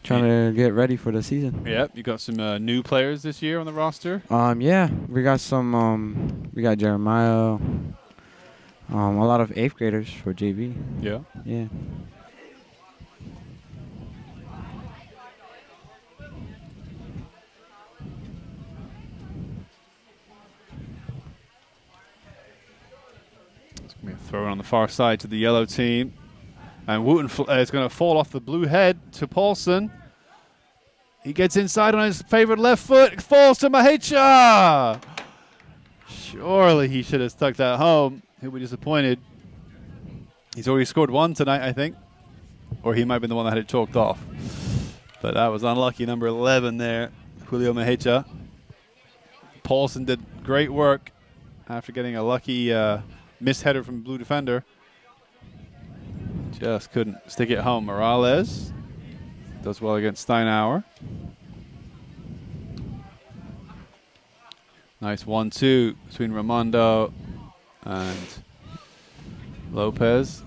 Trying to get ready for the season.
Yep, you got some new players this year on the roster?
Yeah, we got some, we got Jeremiah, a lot of 8th graders for JV.
Yeah.
Yeah.
Throw it on the far side to the yellow team. And Wooten is going to fall off the blue head to Paulson. He gets inside on his favorite left foot. It falls to Mahecha. Surely he should have stuck that home. He'll be disappointed. He's already scored one tonight, I think. Or he might have been the one that had it chalked off. But that was unlucky. Number 11 there, Julio Mahecha. Paulson did great work after getting a lucky misheader from blue defender. Just couldn't stick it home. Morales does well against Steinauer. Nice 1-2 between Raimondo and Lopez.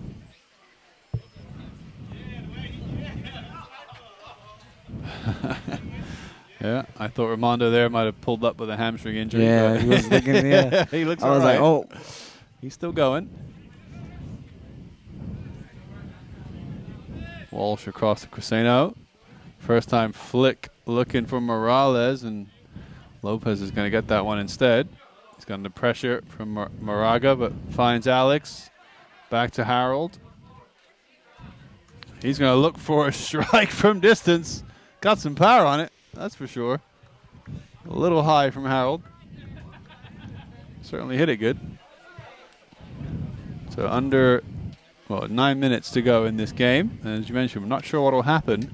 Yeah, I thought Raimondo there might have pulled up with a hamstring injury.
Yeah, he was looking. Yeah,
he looks
I was
all right.
like, oh,
He's still going. Walsh across to Criseno. First time flick looking for Morales, and Lopez is going to get that one instead. He's got under pressure from Moraga, but finds Alex. Back to Harold. He's going to look for a strike from distance. Got some power on it, that's for sure. A little high from Harold. Certainly hit it good. So under 9 minutes to go in this game. And as you mentioned, we're not sure what will happen,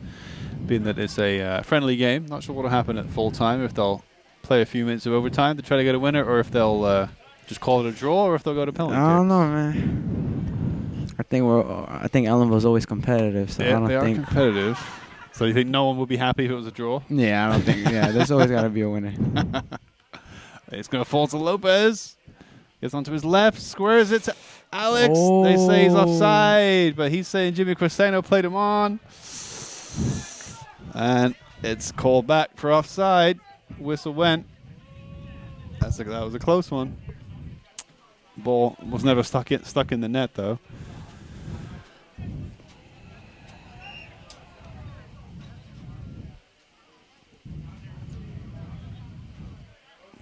being that it's a friendly game. Not sure what will happen at full time, if they'll play a few minutes of overtime to try to get a winner, or if they'll just call it a draw, or if they'll go to penalty
I don't
kicks.
know, man. I think Ellenville's always competitive, so I don't
They are
think.
competitive. So you think no one would be happy if it was a draw?
Yeah, I don't think. Yeah, there's always got to be a winner.
It's going to fall to Lopez. Gets onto his left, squares it to Alex. They say he's offside, but he's saying Jimmy Criseno played him on. And it's called back for offside. Whistle went. That was a close one. Ball was never stuck in the net, though.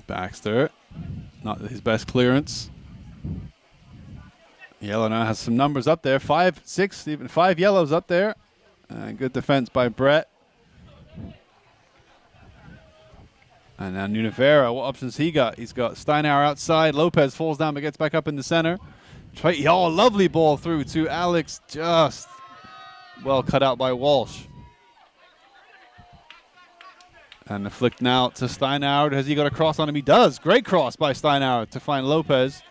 Baxter, not his best clearance. Yellow now has some numbers up there. 5, 6, even 5 yellows up there. Good defense by Brett. And now Nunavera, what options he got? He's got Steinauer outside. Lopez falls down but gets back up in the center. Lovely ball through to Alex. Just well cut out by Walsh. And the flick now to Steinauer. Has he got a cross on him? He does. Great cross by Steinauer to find Lopez.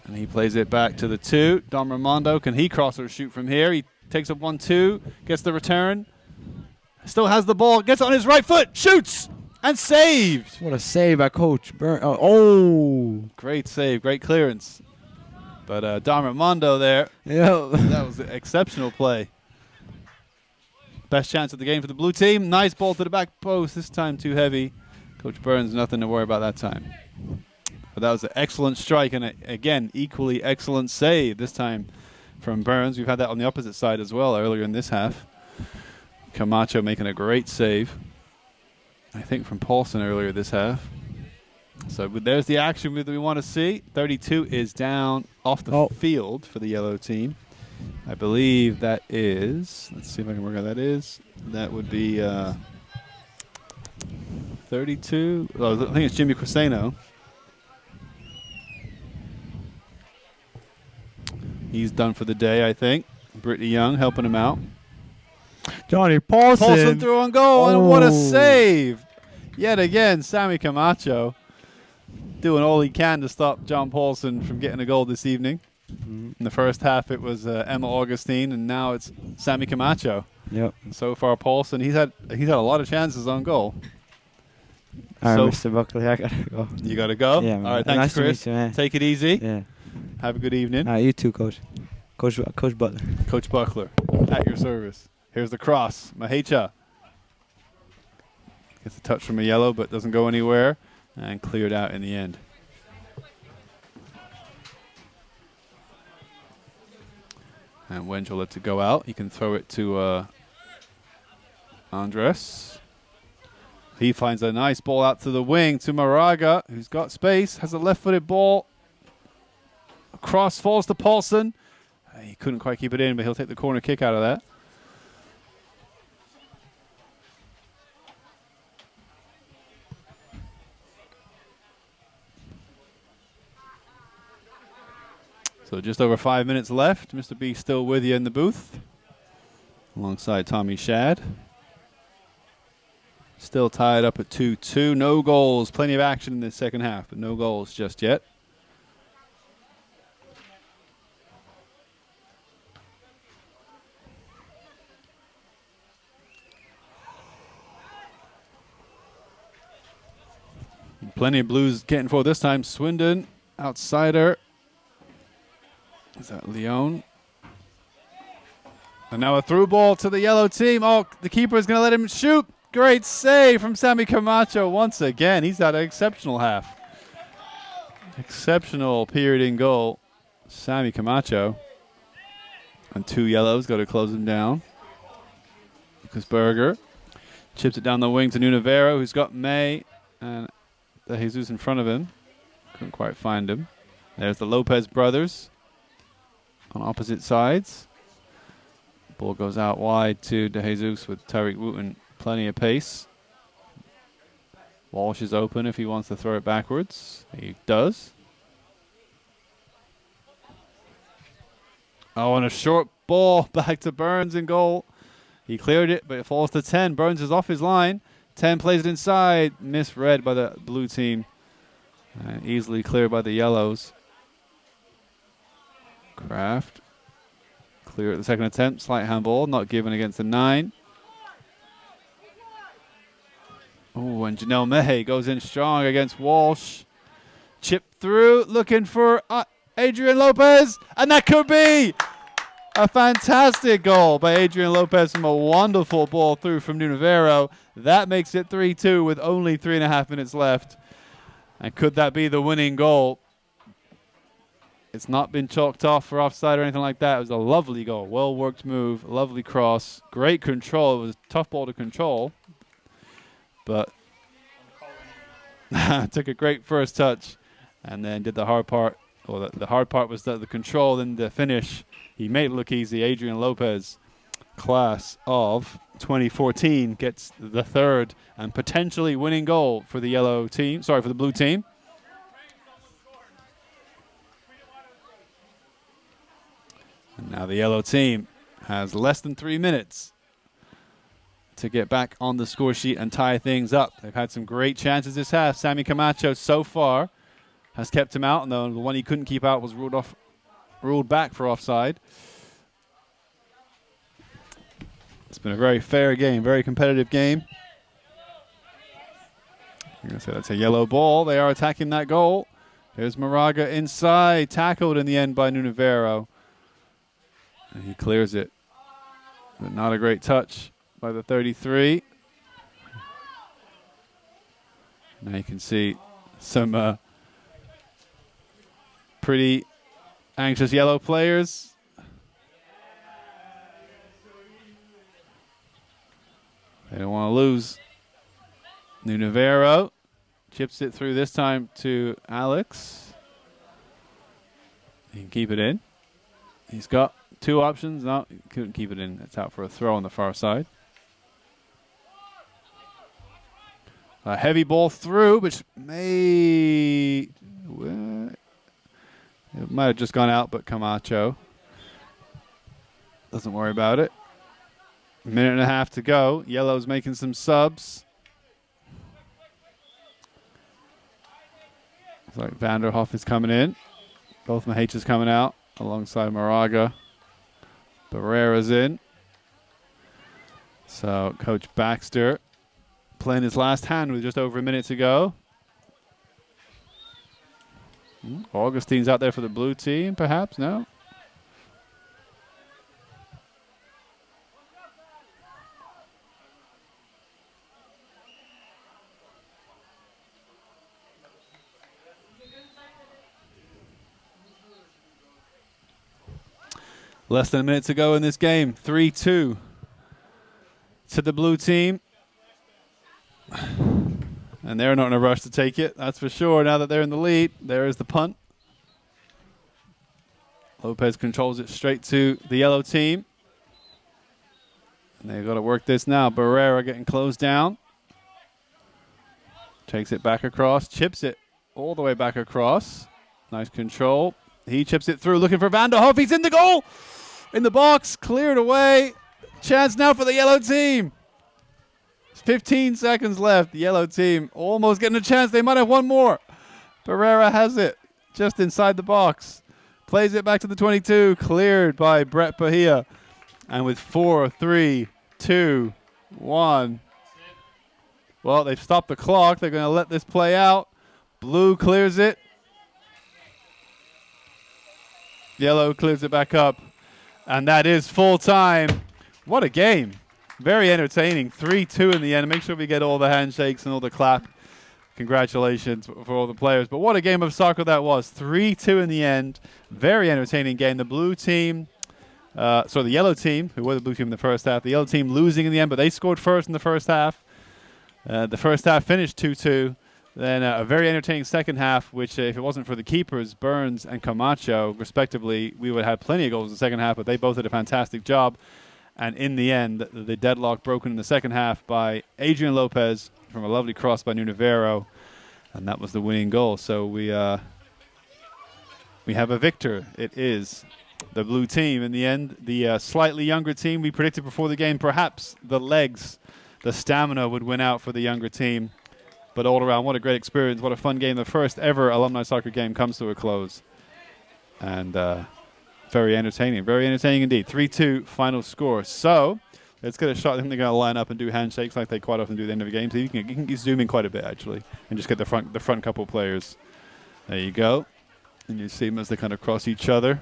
And he plays it back to the 2. Dom Raimondo, can he cross or shoot from here? He takes up 1-2, gets the return. Still has the ball, gets on his right foot, shoots, and saved.
What a save by Coach Burn. Oh.
Great save, great clearance. But Dom Raimondo there,
Yeah.
that was an exceptional play. Best chance of the game for the blue team. Nice ball to the back post, this time too heavy. Coach Burns, nothing to worry about that time. But that was an excellent strike, and again, equally excellent save this time from Burns. We've had that on the opposite side as well earlier in this half. Camacho making a great save, I think, from Paulson earlier this half. So there's the action that we want to see. 32 is down off the field for the yellow team. I believe that is, let's see if I can work out that is. That would be 32. Oh, I think it's Jimmy Criseno. He's done for the day, I think. Brittany Young helping him out.
Johnny Paulson.
Paulson through on goal, and what a save. Yet again, Sammy Camacho doing all he can to stop John Paulson from getting a goal this evening. In the first half, it was Emma Augustine, and now it's Sammy Camacho.
Yep.
And so far, Paulson, he's had a lot of chances on goal.
All right,
So-
Mr. Buckley, I gotta go.
You got to go?
Yeah, man.
All right,
Nice
thanks,
to meet
Chris.
you, man.
Take it easy.
Yeah.
Have a good evening.
All right, you too, Coach. Coach Butler.
Coach Buckler, at your service. Here's the cross. Mahecha gets a touch from a yellow, but doesn't go anywhere, and cleared out in the end. And Wenzel lets it go out. He can throw it to Andres. He finds a nice ball out to the wing to Moraga, who's got space, has a left-footed ball. Cross falls to Paulson. He couldn't quite keep it in, but he'll take the corner kick out of that. So just over 5 minutes left. Mr. B still with you in the booth, alongside Tommy Shad. Still tied up at 2-2. No goals. Plenty of action in the second half, but no goals just yet. Plenty of blues getting forward this time. Swindon, outsider. Is that Leon? And now a through ball to the yellow team. Oh, the keeper is going to let him shoot. Great save from Sammy Camacho once again. He's had an exceptional half. Exceptional period in goal. Sammy Camacho. And 2 yellows go to close him down. Lucas Berger chips it down the wing to Nunavero, who's got May and De Jesus in front of him. Couldn't quite find him. There's the Lopez brothers on opposite sides. Ball goes out wide to De Jesus with Tariq Wooten. Plenty of pace. Walsh is open if he wants to throw it backwards. He does. Oh, and a short ball back to Burns in goal. He cleared it, but it falls to 10. Burns is off his line. 10 plays it inside. Misread by the blue team. And easily cleared by the yellows. Kraft. Clear at the second attempt. Slight handball. Not given against the 9. Oh, and Janelle Mehe goes in strong against Walsh. Chip through. Looking for Adrian Lopez. And that could be a fantastic goal by Adrian Lopez from a wonderful ball through from Nunavero. That makes it 3-2 with only 3.5 minutes left. And could that be the winning goal? It's not been chalked off for offside or anything like that. It was a lovely goal. Well-worked move. Lovely cross. Great control. It was a tough ball to control. But took a great first touch and then did the hard part. Well, the hard part was the control, then the finish. He made it look easy. Adrian Lopez, class of 2014, gets the 3rd and potentially winning goal for the yellow team. Sorry, for the blue team. And now the yellow team has less than 3 minutes to get back on the score sheet and tie things up. They've had some great chances this half. Sammy Camacho so far has kept him out, and the one he couldn't keep out was ruled back for offside. It's been a very fair game, very competitive game. I'm going to say that's a yellow ball. They are attacking that goal. Here's Moraga inside, tackled in the end by Nunavero. And he clears it, but not a great touch by the 33. Now you can see some pretty anxious yellow players. They don't want to lose. Nunavero chips it through this time to Alex. He can keep it in. He's got 2 options. No, he couldn't keep it in. It's out for a throw on the far side. A heavy ball through, which may... It might have just gone out, but Camacho doesn't worry about it. 1.5 minutes to go. Yellow's making some subs. Looks like Vanderhoff is coming in. Both Mahachas coming out alongside Moraga. Barrera's in. So Coach Baxter playing his last hand with just over a minute to go. Augustine's out there for the blue team, perhaps? No? Less than a minute to go in this game. 3-2 to the blue team. And they're not in a rush to take it, that's for sure. Now that they're in the lead, there is the punt. Lopez controls it straight to the yellow team. And they've got to work this now. Barrera getting closed down. Takes it back across, chips it all the way back across. Nice control. He chips it through, looking for Vanderhoff. He's in the goal! In the box, cleared away. Chance now for the yellow team. 15 seconds left. The yellow team almost getting a chance. They might have one more. Barrera has it just inside the box. Plays it back to the 22. Cleared by Brett Pahia. And with 4, 3, 2, 1. Well, they've stopped the clock. They're going to let this play out. Blue clears it. Yellow clears it back up. And that is full time. What a game. Very entertaining. 3-2 in the end. Make sure we get all the handshakes and all the clap. Congratulations for all the players. But what a game of soccer that was. 3-2 in the end. Very entertaining game. The blue team, the yellow team, who were the blue team in the first half, the yellow team losing in the end, but they scored first in the first half. The first half finished 2-2. Then a very entertaining second half, which if it wasn't for the keepers, Burns and Camacho, respectively, we would have plenty of goals in the second half, but they both did a fantastic job. And in the end, the deadlock broken in the second half by Adrian Lopez from a lovely cross by Nunavero, and that was the winning goal. So we have a victor. It is the blue team in the end. The slightly younger team, we predicted before the game, perhaps the legs, the stamina would win out for the younger team. But all around, what a great experience. What a fun game. The first ever alumni soccer game comes to a close. And very entertaining indeed. 3-2 final score. So let's get a shot. I think they're going to line up and do handshakes like they quite often do at the end of a game. So you can zoom in quite a bit, actually, and just get the front couple players. There you go. And you see them as they kind of cross each other.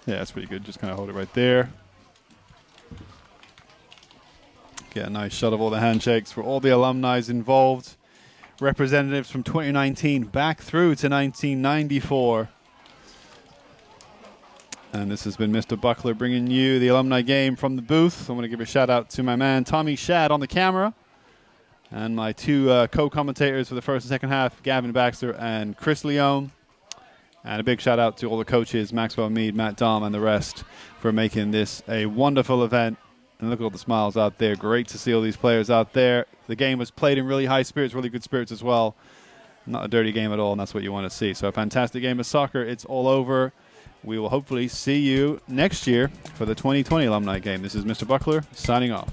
Yeah, that's pretty good. Just kind of hold it right there. Get a nice shot of all the handshakes for all the alumni involved. Representatives from 2019 back through to 1994. And this has been Mr. Buckler bringing you the alumni game from the booth. I want to give a shout out to my man Tommy Shad on the camera. And my two co-commentators for the first and second half, Gavin Baxter and Chris Leone. And a big shout out to all the coaches, Maxwell Mead, Matt Dahm, and the rest for making this a wonderful event. And look at all the smiles out there. Great to see all these players out there. The game was played in really high spirits, really good spirits as well. Not a dirty game at all, and that's what you want to see. So a fantastic game of soccer. It's all over. We will hopefully see you next year for the 2020 alumni game. This is Mr. Buckler signing off.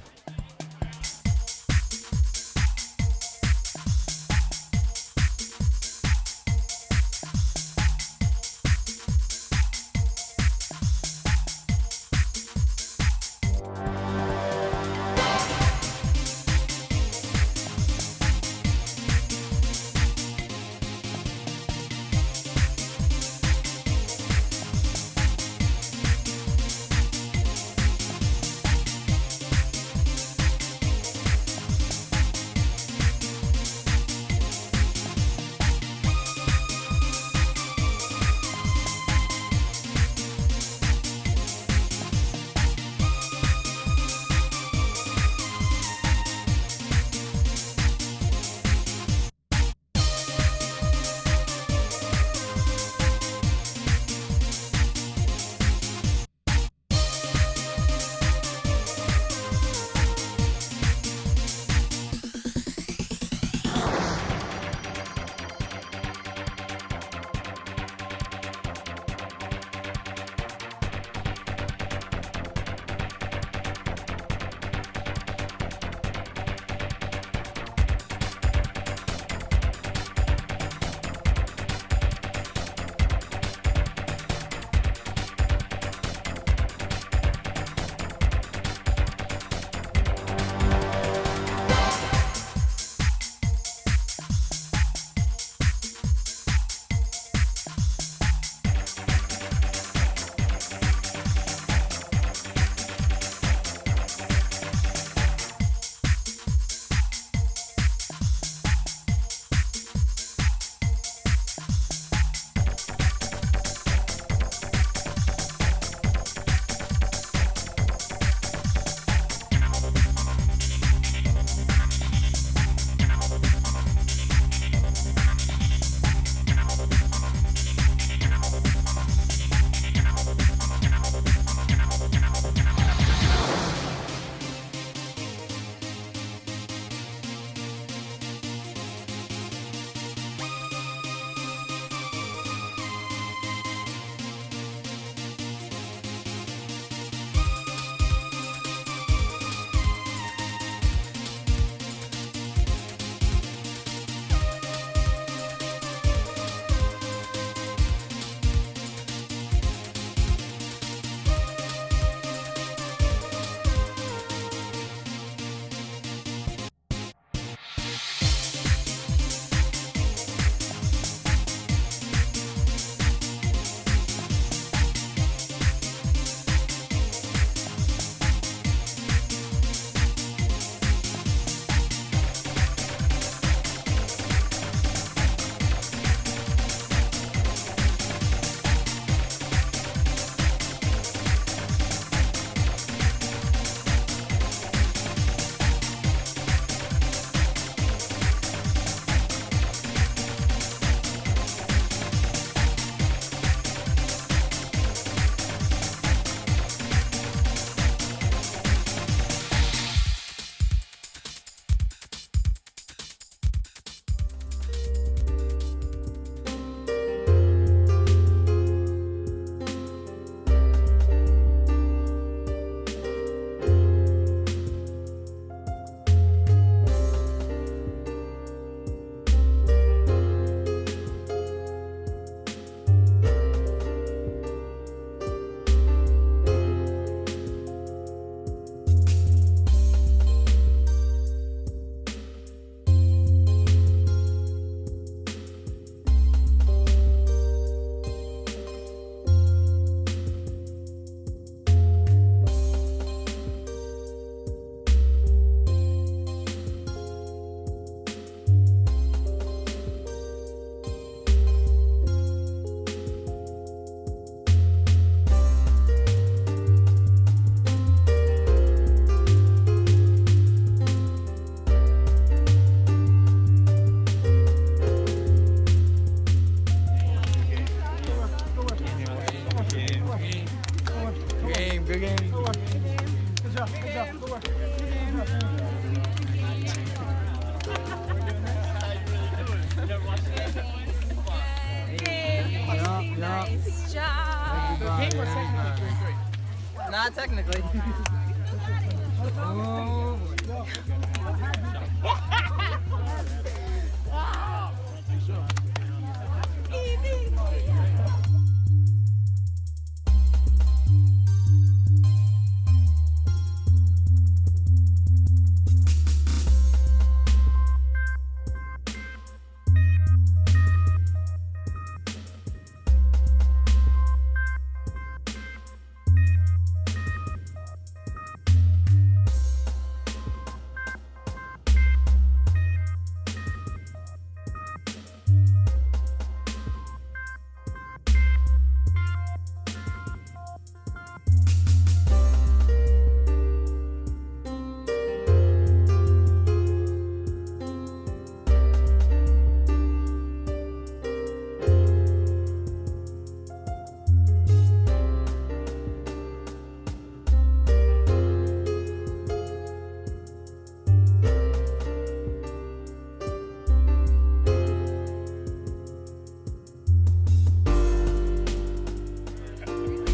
Good game.
Good work. Good job. Good job. Good work.
Nice job.
Good game or technically 3-3?
Not technically.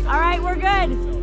All right, we're good.